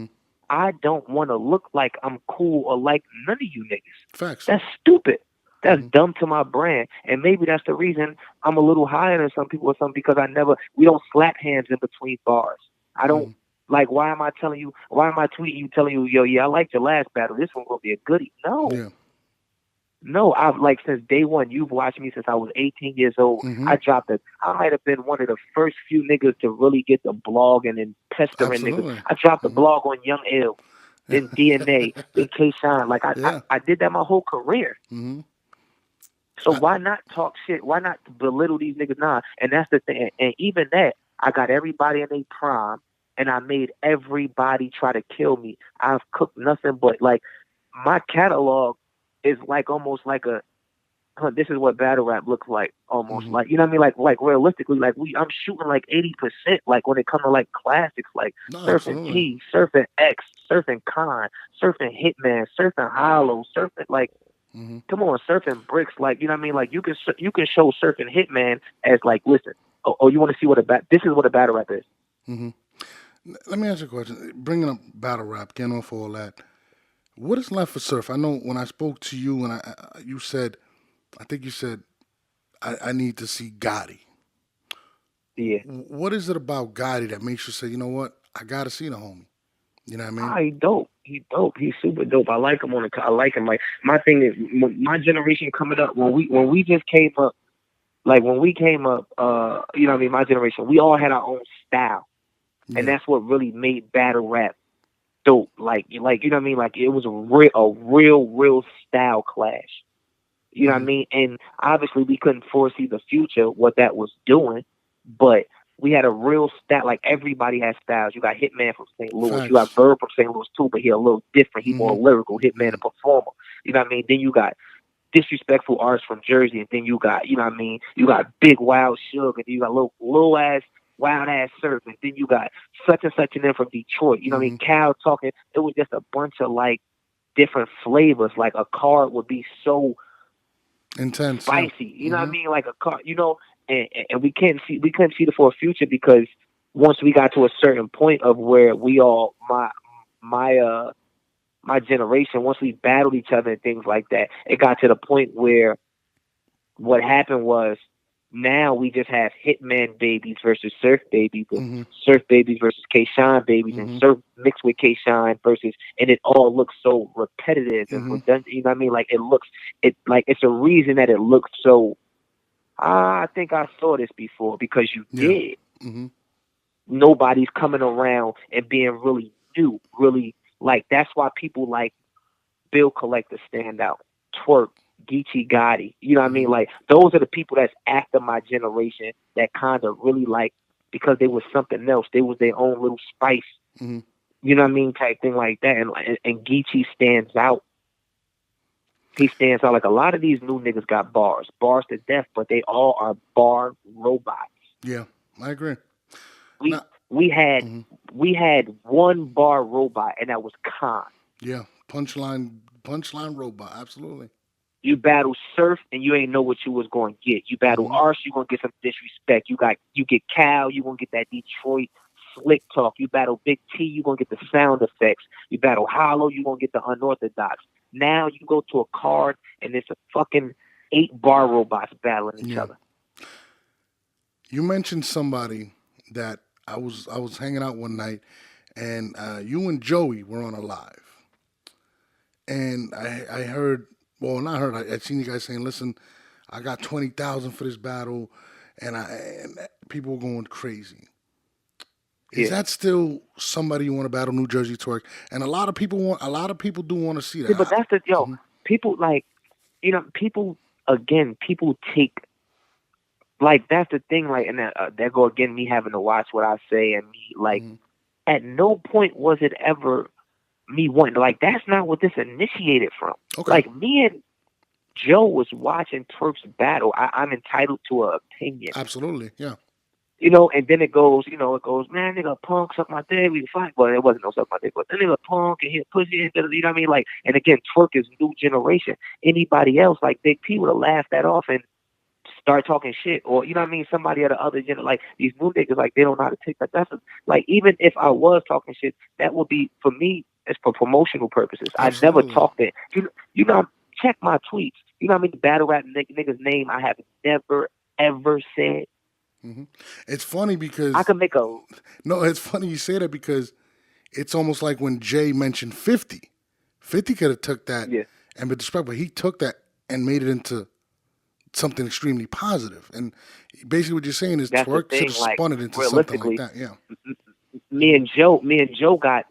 I don't want to look like I'm cool or like none of you niggas. Facts. That's stupid. That's dumb to my brand. And maybe that's the reason I'm a little higher than some people or something, because we don't slap hands in between bars. I don't, like, why am I tweeting you, telling you, yo, yeah, I liked your last battle. This one gonna be a goodie. No. Yeah. No, I've, like, since day one, you've watched me since I was 18 years old. I might have been one of the first few niggas to really get the blogging and pestering niggas. I dropped the blog on Young Ill, then DNA, then K-SHNE. Like, I did that my whole career. So why not talk shit? Why not belittle these niggas? Nah, and that's the thing. And even that, I got everybody in their prime, and I made everybody try to kill me. I've cooked nothing but, like, my catalog is like almost like this is what battle rap looks like, almost like, you know what I mean? Like realistically, like I'm shooting like 80%, like when it comes to like classics, like Surfing T, Surfing X, Surfing Con, Surfing Hitman, Surfing Hollow, Surfing, like, come on, Surfing Bricks, like, you know what I mean? Like, you can show Surfing Hitman as like, listen, you want to see this is what a battle rap is. Let me ask you a question. Bringing up battle rap, getting off all that, what is left for Surf? I know when I spoke to you, and I think you said, I need to see Gotti. Yeah. What is it about Gotti that makes you say, you know what, I gotta see the homie? You know what I mean? He dope. He's super dope. I like him I like him. Like, my thing is, my generation coming up, when we just came up, like when we came up, you know what I mean, my generation, we all had our own style. Yeah. And that's what really made battle rap dope. Like, you know what I mean? Like, it was a real style clash. You know what I mean? And obviously we couldn't foresee the future, what that was doing, but we had a real style. Like, everybody has styles. You got Hitman from St. Louis. Facts. You got Verb from St. Louis too, but he a little different. He more lyrical. Hitman, a performer. You know what I mean? Then you got disrespectful artists from Jersey, and then you got, you know what I mean? You got Big Wild Suge, and then you got little ass Wild Ass Surf, and then you got such and such and then from Detroit. You know what I mean? Cal talking. It was just a bunch of like different flavors. Like, a card would be so intense, spicy. You know what I mean? Like a card, you know. And we couldn't see the for a future, because once we got to a certain point of where we all, my generation, once we battled each other and things like that, it got to the point where what happened was, now we just have Hitman babies versus Surf babies, and Surf babies versus K-SHNE babies, and Surf mixed with K-SHNE versus, and it all looks so repetitive and redundant. You know what I mean? Like, it's a reason that it looks so. I think I saw this before, because you did. Nobody's coming around and being really new, really, like, that's why people like Bill Collector stand out, Twerk, Geechee Gotti. You know what I mean? Like, those are the people that's after my generation that kind of really, like, because they was something else. They was their own little spice. You know what I mean? Type thing like that. And Geechee stands out. He stands out. Like, a lot of these new niggas got bars to death, but they all are bar robots. Yeah, I agree. We had one bar robot, and that was Khan. Yeah, punchline robot, absolutely. You battle Surf, and you ain't know what you was going to get. You battle Arse, you gonna get some disrespect. You get Cal, you gonna get that Detroit slick talk. You battle Big T, you gonna get the sound effects. You battle Hollow, you gonna get the unorthodox. Now you go to a card, and it's a fucking 8 bar robots battling each other. You mentioned somebody that I was hanging out one night, and you and Joey were on a live, and I heard, well, not heard, I seen you guys saying, listen, I got 20,000 for this battle, and people were going crazy. Is Yeah. that still somebody you want to battle New Jersey Twerk? And a lot of people do want to see See, but that. that's the people like people again. People take like that's the thing. Like, and there go again me having to watch what I say, and me like at no point was it ever me wanting like that's not what this initiated from. Okay. Like me and Joe was watching Twerk's battle. I'm entitled to an opinion. Absolutely, yeah. And then it goes, man, nigga, punk, suck my dick, we fight. Well, it wasn't no suck my dick, but then nigga, punk, and he a pussy, you know what I mean? Like, and again, Twerk is new generation. Anybody else, like Big P, would have laughed that off and start talking shit, or you know what I mean? Somebody of the other like these new niggas, like they don't know how to take that. Like even if I was talking shit, that would be for me. It's for promotional purposes. Absolutely. I never talked it. You know, check my tweets. You know what I mean? The battle rap nigga's name I have never ever said. It's funny because I could make a. No, it's funny you say that because it's almost like when Jay mentioned 50. 50 could have took that and been disrespectful, but he took that and made it into something extremely positive. And basically what you're saying is That's Twerk should have spun it into something like that. Yeah. Me and Joe got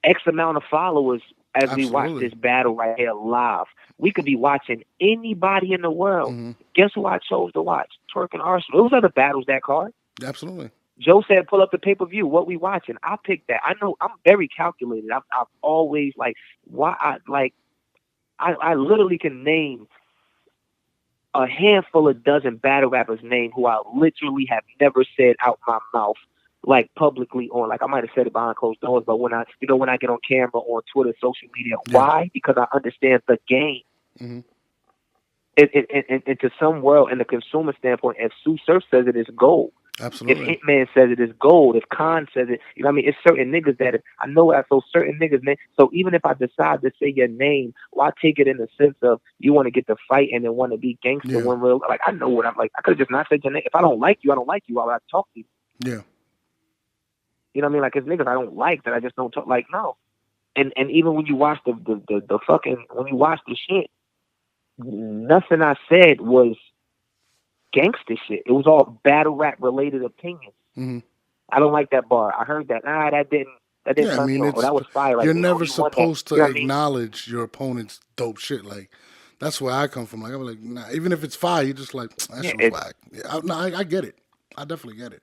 X amount of followers as Absolutely. we watch this battle right here live. We could be watching anybody in the world. Guess who I chose to watch? Twerk and Arsenal. It was other battles that card. Absolutely. Joe said, pull up the pay-per-view. What we watching? I picked that. I know I'm very calculated. I've always I literally can name a handful of dozen battle rappers' name who I literally have never said out my mouth, like publicly on, like I might have said it behind closed doors, but when I get on camera, on Twitter, social media, why? Because I understand the game. Into some world, in the consumer standpoint, if Sue Surf says it is gold. Absolutely. If Hitman says it is gold, if Khan says it, you know what I mean? It's certain niggas that I know that, so certain niggas, man. So even if I decide to say your name, well, I take it in the sense of you want to get the fight and then want to be gangster when real, like I know what I'm like. I could have just not said your name. If I don't like you, I don't like you. Why would I talk to you? Yeah. You know what I mean? Like it's niggas I don't like that I just don't talk. Like no. And even when you watch the fucking when you watch the shit, nothing I said was gangster shit. It was all battle rap related opinions. I don't like that bar. I heard that. That didn't turn me on. That was fire. Like, you're never supposed to acknowledge your opponent's dope shit. Like that's where I come from. Like I'm like, nah, even if it's fire, you're just like that shit was whack. I get it. I definitely get it.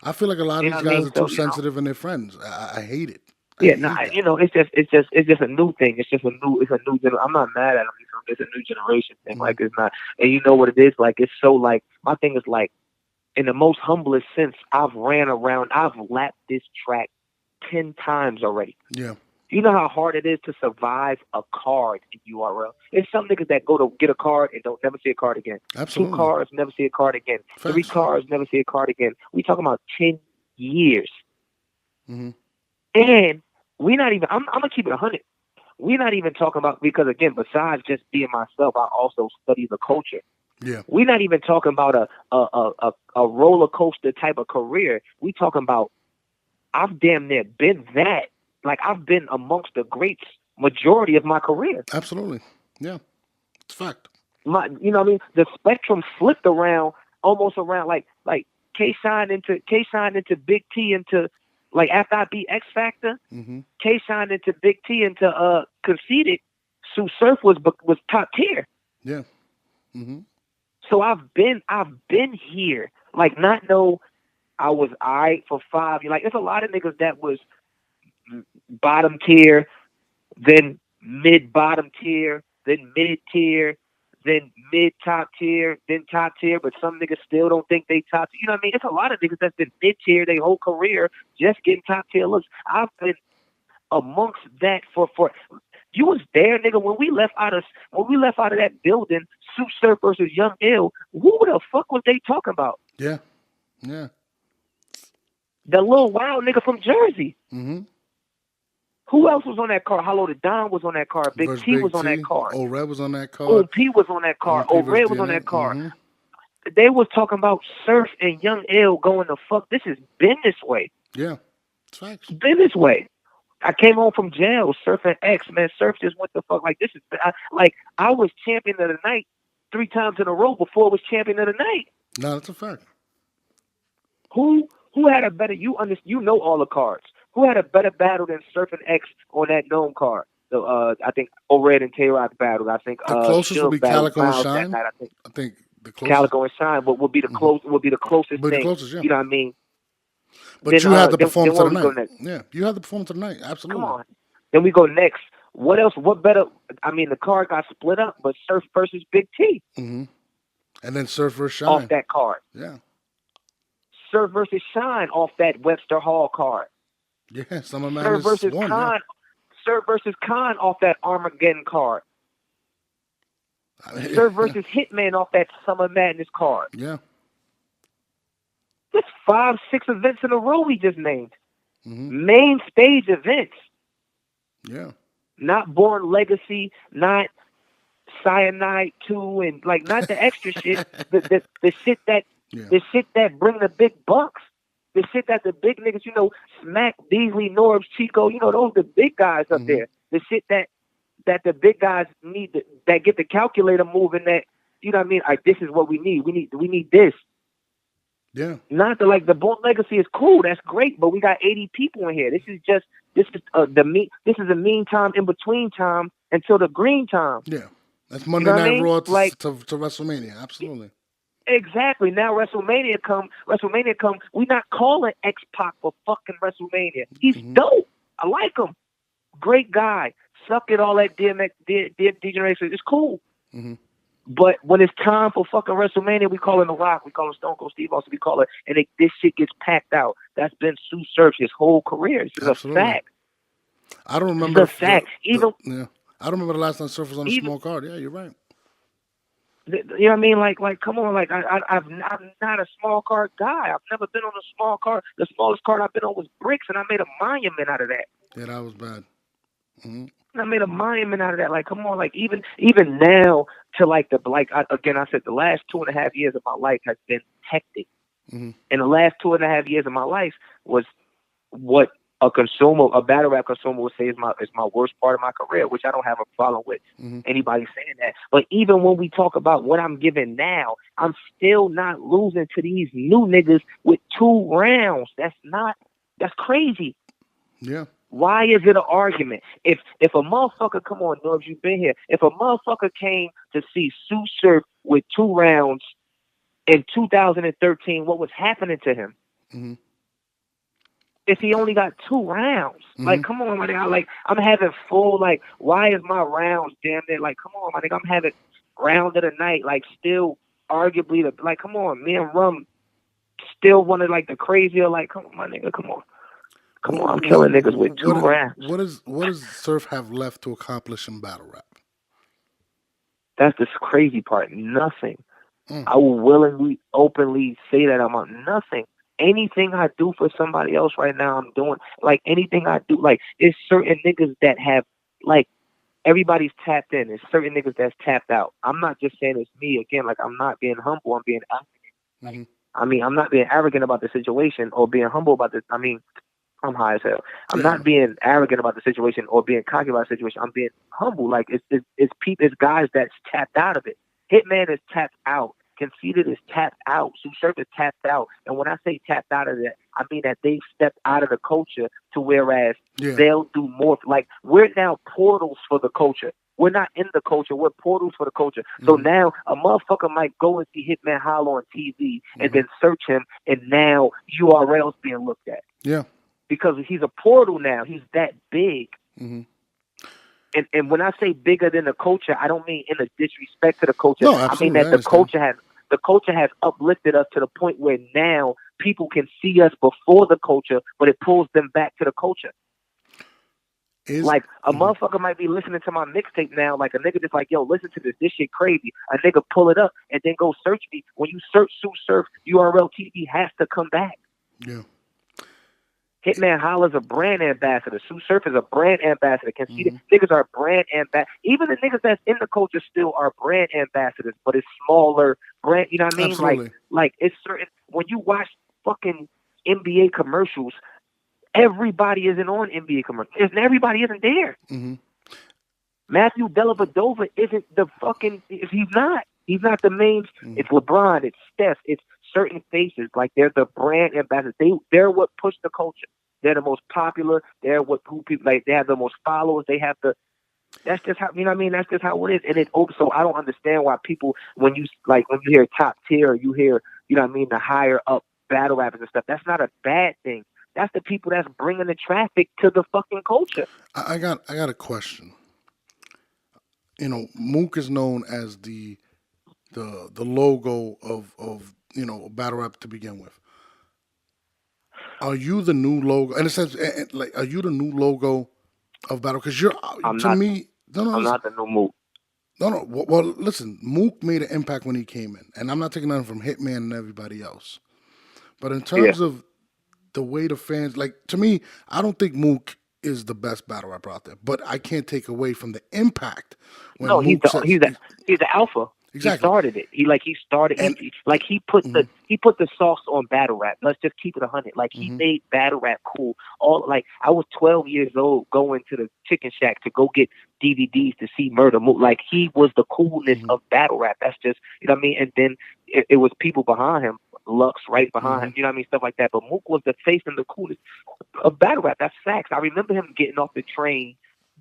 I feel like a lot of these guys are too sensitive in their friends. I hate it. It's just a new thing. It's a new I'm not mad at them. It's a new generation thing. Like it's not, and you know what it is. Like it's so like my thing is like, in the most humblest sense, I've ran around. I've lapped this track 10 times already. Yeah. You know how hard it is to survive a card in URL. There's some niggas that go to get a card and don't never see a card again. Absolutely. 2 cards, never see a card again. Facts. 3 cards, never see a card again. We talking about 10 years. And we not even, I'm going to keep it 100. We're not even talking about, because again, besides just being myself, I also study the culture. Yeah. We're not even talking about a roller coaster type of career. We talking about, I've damn near been that. Like I've been amongst the greats majority of my career. Absolutely. Yeah. It's a fact. You know what I mean? The spectrum flipped around, almost around like K-SHNE into Big T into, like after I beat X Factor, K-SHNE into Big T into Conceited, Sue Surf was top tier. Yeah. So I've been here. Like not know I was alright for 5 years. Like there's a lot of niggas that was bottom tier, then mid bottom tier, then mid tier, then mid top tier, then top tier, but some niggas still don't think they top tier. You know what I mean? It's a lot of niggas that's been mid tier their whole career just getting top tier looks. I've been amongst that for you was there, nigga, when we left out of that building, Sue Surf versus Young Ill, who the fuck was they talking about? Yeah. Yeah. The little wild nigga from Jersey. Who else was on that car? Hollow the Don was on that car. Big T was on that car. O-Red was on that car. OP was on that car. O-Red was on that car. They was talking about Surf and Young Ill going the fuck. This has been this way. Yeah. It's facts. It's been this way. I came home from jail, Surf and X, man. Surf just went the fuck like this is. I was champion of the night 3 times in a row before it was champion of the night. No, that's a fact. Who had a better? You know all the cards. Who had a better battle than Surf and X on that Gnome card? I think O-Red and Tay-Rock battled. I think the closest Suge would be battled Calico and Miles Shine. that night, I think the closest. Calico and Shine would be the closest Would be the thing. closest, yeah. You know what I mean? But then, you had the performance then of the go night. next. Yeah, you had the performance of the night. Absolutely. Come on. Then we go next. What else? What better? I mean, the card got split up, but Surf versus Big T. Mm-hmm. And then Surf versus Shine. Off that card. Yeah. Surf versus Shine off that Webster Hall card. Yeah, Summer Madness Surf versus won, Khan. yeah. Surf versus Khan off that Armageddon card. Surf versus Hitman off that Summer Madness card. Yeah. That's 5, 6 events in a row we just named. Mm-hmm. Main stage events. Yeah. Not Born Legacy, not Cyanide 2, and like not the extra shit. The shit that the shit that bring the big bucks. The shit that the big niggas, you know, Smack, Beasley, Norbs, Chico, you know, those the big guys up there. The shit that the big guys need, that get the calculator moving, that, you know what I mean? Like, this is what we need. We need this. Yeah. Not the, like, the Born Legacy is cool. That's great, but we got 80 people in here. This is a mean time in between time until the green time. Yeah. That's Monday Night Raw to WrestleMania. Absolutely. Exactly. Now WrestleMania come. We not calling X-Pac for fucking WrestleMania. He's dope. I like him. Great guy. Suck it all that degeneration. It's cool. Mm-hmm. But when it's time for fucking WrestleMania, we call it The Rock. We call it Stone Cold Steve Austin. We call it, and this shit gets packed out. That's been Sue Surf his whole career. This is a fact. I don't remember. It's a fact. I don't remember the last time Surf was on a small card. Yeah, you're right. You know what I mean? Like, come on. Like, I'm not a small card guy. I've never been on a small card. The smallest card I've been on was Bricks, and I made a monument out of that. Yeah, that was bad. Mm-hmm. I made a monument out of that. Like, come on. Like, even now, to like I said, the last 2.5 years of my life has been hectic. Mm-hmm. And the last 2.5 years of my life was what a battle rap consumer would say is my worst part of my career, which I don't have a problem with anybody saying that. But even when we talk about what I'm giving now, I'm still not losing to these new niggas with 2 rounds. That's crazy. Yeah. Why is it an argument? If a motherfucker, come on, Norbs, you've been here. If a motherfucker came to see Sue Surf with 2 rounds in 2013, what was happening to him? Mm-hmm. If he only got 2 rounds, like, come on, my nigga. Like, I'm having full, like, why is my rounds damn near, like, come on, my nigga. I'm having round of the night, like, still arguably like, come on, me and Rum still one of, like, the crazier, like, come on, my nigga, come on. Come on, I'm killing niggas with 2 rounds. What does Surf have left to accomplish in battle rap? That's the crazy part. Nothing. I will willingly, openly say that I'm on nothing. Anything I do for somebody else right now, I'm doing. Like, anything I do, like, it's certain niggas that have, like, everybody's tapped in. It's certain niggas that's tapped out. I'm not just saying it's me. Again, like, I'm not being humble. I'm being arrogant. I mean, I'm not being arrogant about the situation or being humble about this. I mean, I'm high as hell. I'm not being arrogant about the situation or being cocky about the situation. I'm being humble. Like, it's guys that's tapped out of it. Hitman is tapped out. Conceited is tapped out. Sue Surf is tapped out. And when I say tapped out of that, I mean that they've stepped out of the culture to whereas they'll do more. Like, we're now portals for the culture. We're not in the culture. We're portals for the culture. So now a motherfucker might go and see Hitman Holler on TV and then search him, and now URL's being looked at. Yeah. Because he's a portal now. He's that big. And when I say bigger than the culture, I don't mean in a disrespect to the culture. No, I mean that the culture has uplifted us to the point where now people can see us before the culture, but it pulls them back to the culture. Like, a motherfucker might be listening to my mixtape now, like a nigga just like, yo, listen to this shit crazy. A nigga pull it up and then go search me. When you search Sue Surf, URL TV has to come back. Yeah. Hitman Holla's a brand ambassador. Sue Surf is a brand ambassador. Conceited niggas are brand ambassadors. Even the niggas that's in the culture still are brand ambassadors, but it's smaller brand. You know what I mean? Absolutely. Like it's certain. When you watch fucking NBA commercials, everybody isn't on NBA commercials. Everybody isn't there. Matthew Dellavedova isn't the fucking. He's not. He's not the main. It's LeBron. It's Steph. It's certain faces. Like they're the brand ambassadors. They're what push the culture. They're the most popular. They're who people like. They have the most followers. They have the. That's just how you know what I mean. That's just how it is. And it's open. So I don't understand why people when you hear top tier, you hear you know what I mean the higher up battle rappers and stuff. That's not a bad thing. That's the people that's bringing the traffic to the fucking culture. I got a question. You know, Mook is known as the logo of you know battle rap to begin with. Are you the new logo? In a sense, like, are you the new logo of battle? Because you're I'm to not. me. No, I'm not the new move. no. Well, listen. Mook made an impact when he came in, and I'm not taking nothing from Hitman and everybody else. But in terms of the way the fans like, to me, I don't think Mook is the best battle rapper out there. But I can't take away from the impact when No, Mook says he's the alpha. exactly. He started it. He started. And He put the sauce on battle rap. Let's just keep it 100. Like he made battle rap cool. All like I was 12 years old going to the Chicken Shack to go get DVDs to see Murder Mook. Like he was the coolness of battle rap. That's just you know what I mean. And then it was people behind him. Lux right behind him, you know what I mean, stuff like that. But Mook was the face and the coolest of battle rap. That's facts. I remember him getting off the train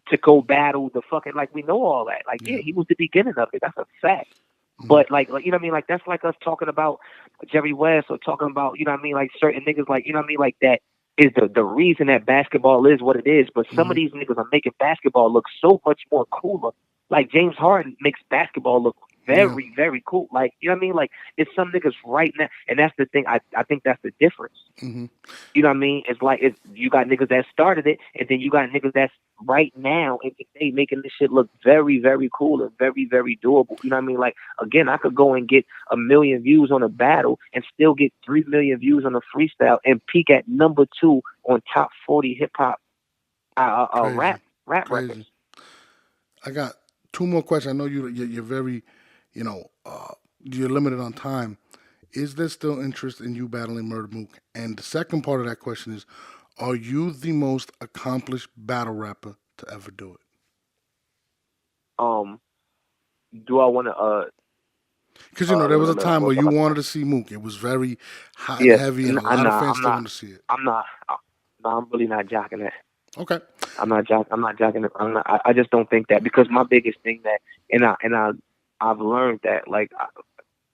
to go battle the fucking like we know all that. Like he was the beginning of it. That's a fact. But like you know what I mean, like that's like us talking about Jerry West or talking about you know what I mean, like certain niggas like you know what I mean, like that is the reason that basketball is what it is. But some of these niggas are making basketball look so much more cooler. Like James Harden makes basketball look very, very cool. Like, you know what I mean? Like, it's some niggas right now. And that's the thing. I think that's the difference. You know what I mean? It's like, you got niggas that started it, and then you got niggas that's right now, and they making this shit look very, very cool and very, very doable. You know what I mean? Like, again, I could go and get 1 million views on a battle and still get 3 million views on a freestyle and peak at number 2 on top 40 hip-hop rap records. I got 2 more questions. I know you're very, you know, you're limited on time. Is there still interest in you battling Murder Mook? And the second part of that question is, are you the most accomplished battle rapper to ever do it? Do I want to? Because you know there was a time where you wanted to see Mook. It was very hot and heavy, and a lot of fans still want to see it. I'm really not jocking that. Okay. I'm not jocking it. I just don't think that, because my biggest thing that, I've learned that, like,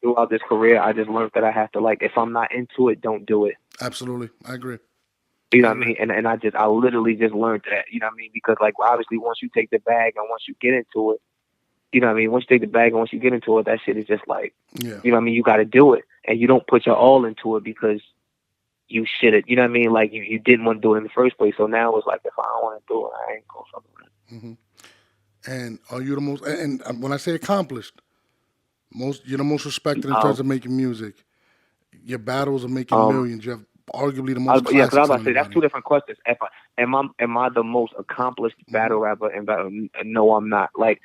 throughout this career, I just learned that I have to, like, if I'm not into it, don't do it. Absolutely, I agree. You know what I mean? And I literally just learned that. You know what I mean? Because, like, obviously, once you take the bag and once you get into it, you know what I mean? Once you take the bag and once you get into it, that shit is just like, you know what I mean? You got to do it, and you don't put your all into it because you should have, you know what I mean? Like, you didn't want to do it in the first place. So now it's like, if I don't want to do it, I ain't going to fuck with it. And are you the most, and when I say accomplished, you're the most respected in terms of making music. Your battles are making millions. You have arguably the most classics. Yeah, because I was about to say, that's 2 different questions. Am I the most accomplished battle rapper? And no, I'm not. Like,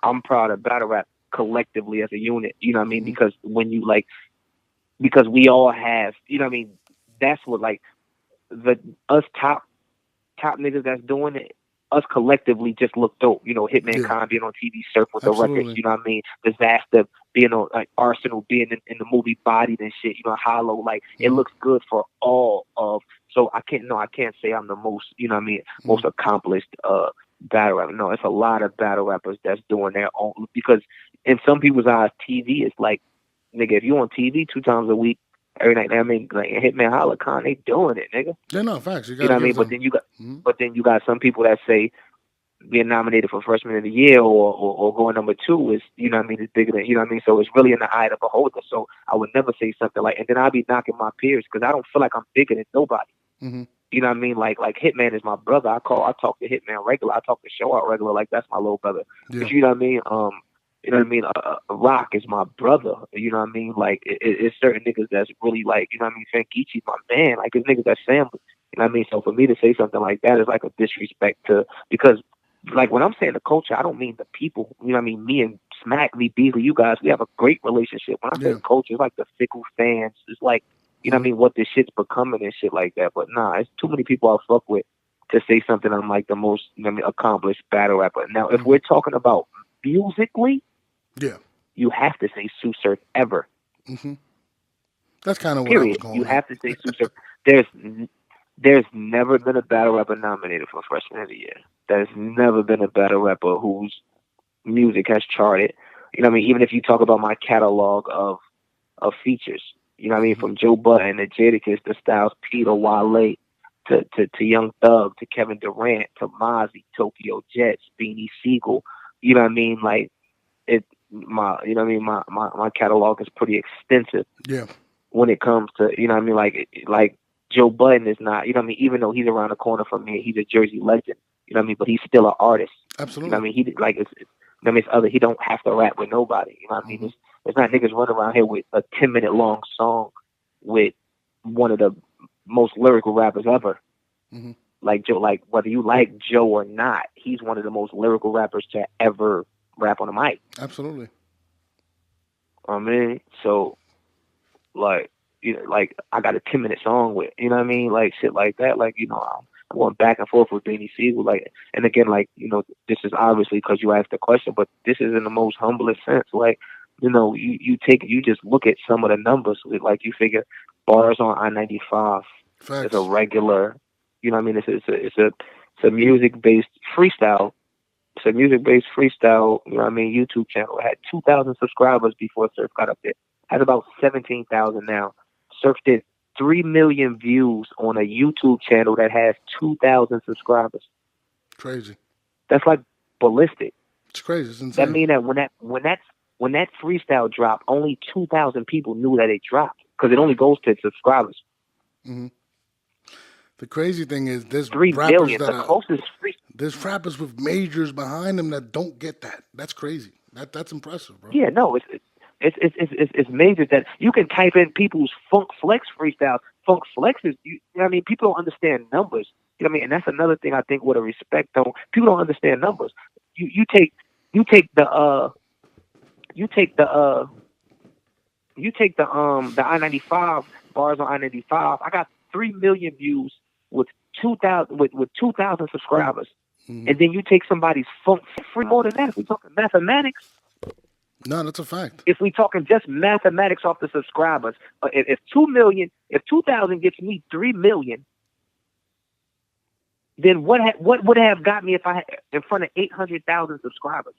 I'm proud of battle rap collectively as a unit. You know what I mean? Because when you, like, because we all have, you know what I mean? That's what, like, us top niggas that's doing it, us collectively just look dope. You know, Hitman Khan being on TV, Surf with the records, you know what I mean? Disaster being on, like, Arsenal being in the movie Bodied and shit, you know, Hollow, like, it looks good for all of, so I can't say I'm the most, you know what I mean, most accomplished battle rapper. No, it's a lot of battle rappers that's doing their own, because in some people's eyes, TV is like, nigga, if you on TV 2 times a week, every night, I mean, like Hitman, Holla Khan, they doing it, nigga. Yeah, no, facts. You know what I mean? But then you got some people that say being nominated for Freshman of the Year or going number 2 is, you know what I mean, is bigger than, you know what I mean? So it's really in the eye of the beholder. So I would never say something like, and then I'll be knocking my peers because I don't feel like I'm bigger than nobody. You know what I mean? Like Hitman is my brother. I talk to Hitman regular. I talk to Show Out regular. Like, that's my little brother. But you know what I mean? You know what I mean? Rock is my brother. You know what I mean? Like, it's certain niggas that's really, like, you know what I mean? Frankichi's my man. Like, it's niggas that's family. You know what I mean? So for me to say something like that is like a disrespect to, because, like, when I'm saying the culture, I don't mean the people. You know what I mean? Me and Smack, Lee Beasley, you guys, we have a great relationship. When I say culture, it's like the fickle fans. It's like, you know what I mean, what this shit's becoming and shit like that. But nah, it's too many people I fuck with to say something I'm like the most, you know what I mean, accomplished battle rapper. Now, if we're talking about musically, you have to say Sue Surf ever. Hmm. That's kind of what I was Period. going You at. have to say Sue Surf. There's never been a battle rapper nominated for Freshman of the Year. There's never been a battle rapper whose music has charted. You know what I mean? Even if you talk about my catalog of features, you know what I mean? From Joe Budden to Jadakiss to Styles P to Wale to Young Thug to Kevin Durant to Mozzie, Tokyo Jets, Beanie Siegel. You know what I mean? Like you know what I mean? My catalog is pretty extensive Yeah, when it comes to, you know what I mean? Like Joe Budden is not, you know what I mean? Even though he's around the corner from me, he's a Jersey legend. You know what I mean? But he's still an artist. You know absolutely. what I mean? He like you know what I mean? He don't have to rap with nobody. You know what I mean? It's not niggas running around here with a 10-minute long song with one of the most lyrical rappers ever. Hmm. Like Joe, like whether you like Joe or not, he's one of the most lyrical rappers to ever rap on a mic. Absolutely. I mean, so like, you know, like I got a 10-minute song with, you know what I mean, like shit like that. Like, you know, I'm going back and forth with Beanie Siegel. Like, and again, like, you know, this is obviously because you asked the question, but this is in the most humblest sense. Like, you know, you just look at some of the numbers. Like, you figure bars on I-95 Facts. is a regular. You know what I mean? It's a music based freestyle. It's a music based freestyle. You know what I mean? YouTube channel. It had 2,000 subscribers before Surf got up there. Has about 17,000 now. Surf did 3 million views on a YouTube channel that has 2,000 subscribers. Crazy. That's like ballistic. It's crazy. It's insane. That means that when that freestyle dropped, only 2,000 people knew that it dropped because it only goes to subscribers. Hmm. The crazy thing is, there's 3 rappers million. that The closest free. there's rappers with majors behind them that don't get that. That's crazy. That's impressive, bro. Yeah, no, it's major that you can type in people's Funk Flex freestyles. Funk Flex is, you know what I mean? People don't understand numbers. You know what I mean? And that's another thing I think with a respect though. People don't understand numbers. You take the I-95 bars on I-95. I got 3 million views with 2,000 with 2,000 subscribers. Mhm. And then you take somebody's Funk free more than that. If we're talking mathematics. No, that's a fact. If we talking just mathematics off the subscribers, if 2,000 gets me 3 million, then what would have got me if I had in front of 800,000 subscribers?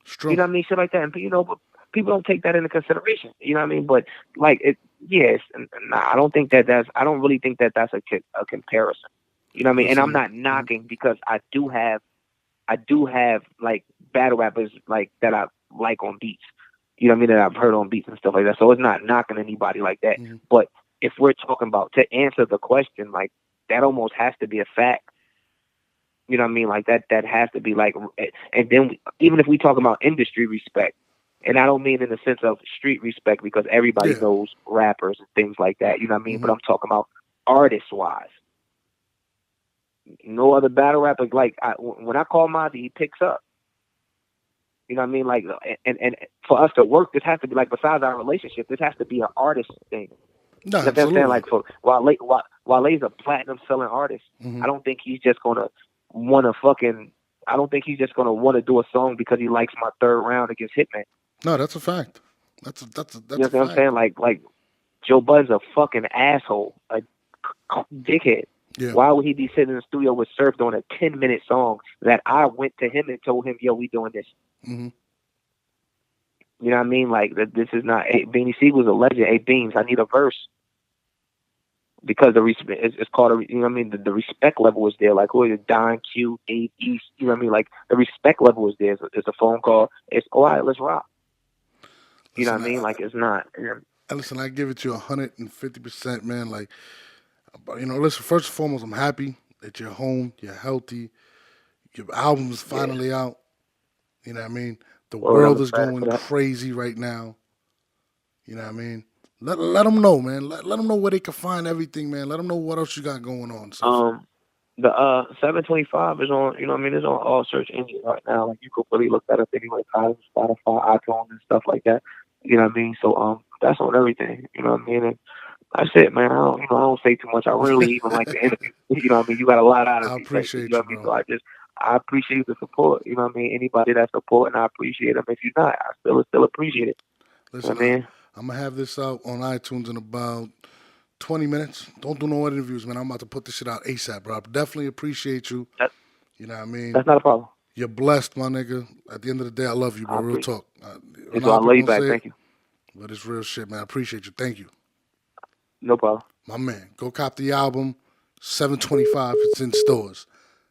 It's true. You know what I mean? Shit like that. And you know, but people don't take that into consideration. You know what I mean? But like it, yes, nah, I don't really think that that's a comparison. You know what I mean? And I'm not knocking because I do have like battle rappers like that I like on beats. You know what I mean? That I've heard on beats and stuff like that. So it's not knocking anybody like that. Mhm. But if we're talking about, to answer the question, like that almost has to be a fact. You know what I mean? Like that has to be like, and then even if we talk about industry respect, and I don't mean in the sense of street respect because everybody Yeah. knows rappers and things like that. You know what I mean? Mhm. But I'm talking about artist wise. No other battle rapper when I call Mozzie, he picks up. You know what I mean? Like, and for us to work, this has to be like, besides our relationship, this has to be an artist thing. No, You know what I'm absolutely. saying? Like, for Wale's a platinum selling artist. Mhm. I don't think he's just gonna want to do a song because he likes my third round against Hitman. No, that's a fact. That's a You know fact. what I'm saying? Like Joe Budden's a fucking asshole, a dickhead. Yeah. Why would he be sitting in the studio with Surf doing a 10-minute song that I went to him and told him, yo, we doing this? Mhm. You know what I mean? Like, this is not, hey, Beanie Siegel's a legend. Hey, Beans, I need a verse. Because it's called, you know what I mean? The respect level is there. Like, who is it? Don Q, Dave East, you know what I mean? Like, the respect level is there. It's a phone call. It's, all right, let's rock. You know what I mean? Like, it's not. Listen, I give it to you 150%, man. Like, you know, listen, first and foremost, I'm happy that you're home, you're healthy, your album's finally out. You know what I mean? The Well, world I'm is excited going for that. crazy right now. You know what I mean? Let them know, man. Let them know where they can find everything, man. Let them know what else you got going on. So, The 725 is on, you know what I mean? It's on all search engines right now. Like, you could really look that up anyway, Tidal, Spotify, iTunes, and stuff like that. You know what I mean? So that's on everything. You know what I mean? And that's it, man. I don't say too much. I really even like the interview. You know what I mean? You got a lot out of I me. appreciate You know what I you, mean? bro. So I appreciate the support. You know what I mean? Anybody that support, and I appreciate them. If you're not, I still appreciate it. Listen, You know what I mean? I'm gonna have this out on iTunes in about 20 minutes. Don't do no interviews, man. I'm about to put this shit out ASAP, bro. I definitely appreciate you. You know what I mean? That's not a problem. You're blessed, my nigga. At the end of the day, I love you, bro. Real talk. I love you back. Thank you. But it's real shit, man. I appreciate you. Thank you. No problem. My man, go cop the album. $7.25. It's in stores.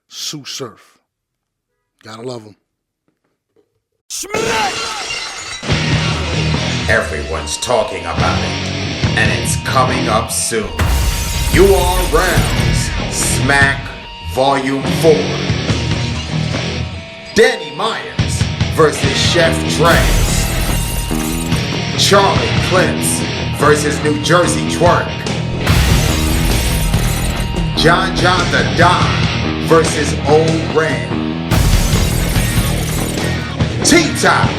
Sue Surf. Gotta love him. Everyone's talking about it, and it's coming up soon. You Are Rounds Smack Volume 4. Danny Myers versus Chef TREZ. Charlie Clips versus New Jersey Twerk. John the Don versus Old Red. T-Top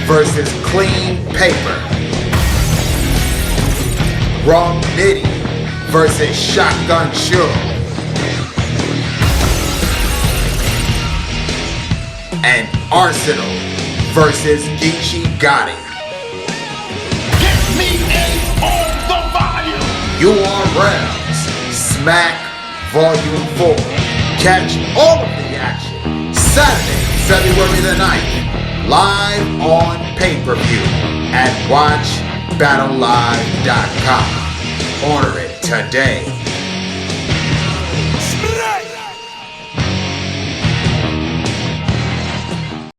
versus Clean Paper. Rum Nitty versus Shotgun Suge. And Arsenal versus Geechee Gotti. Get me in on the volume. You Are Rounds Smack Volume 4. Catch all of the action Saturday, February the 9th, live on pay-per-view at WatchBattleLive.com. Order it today.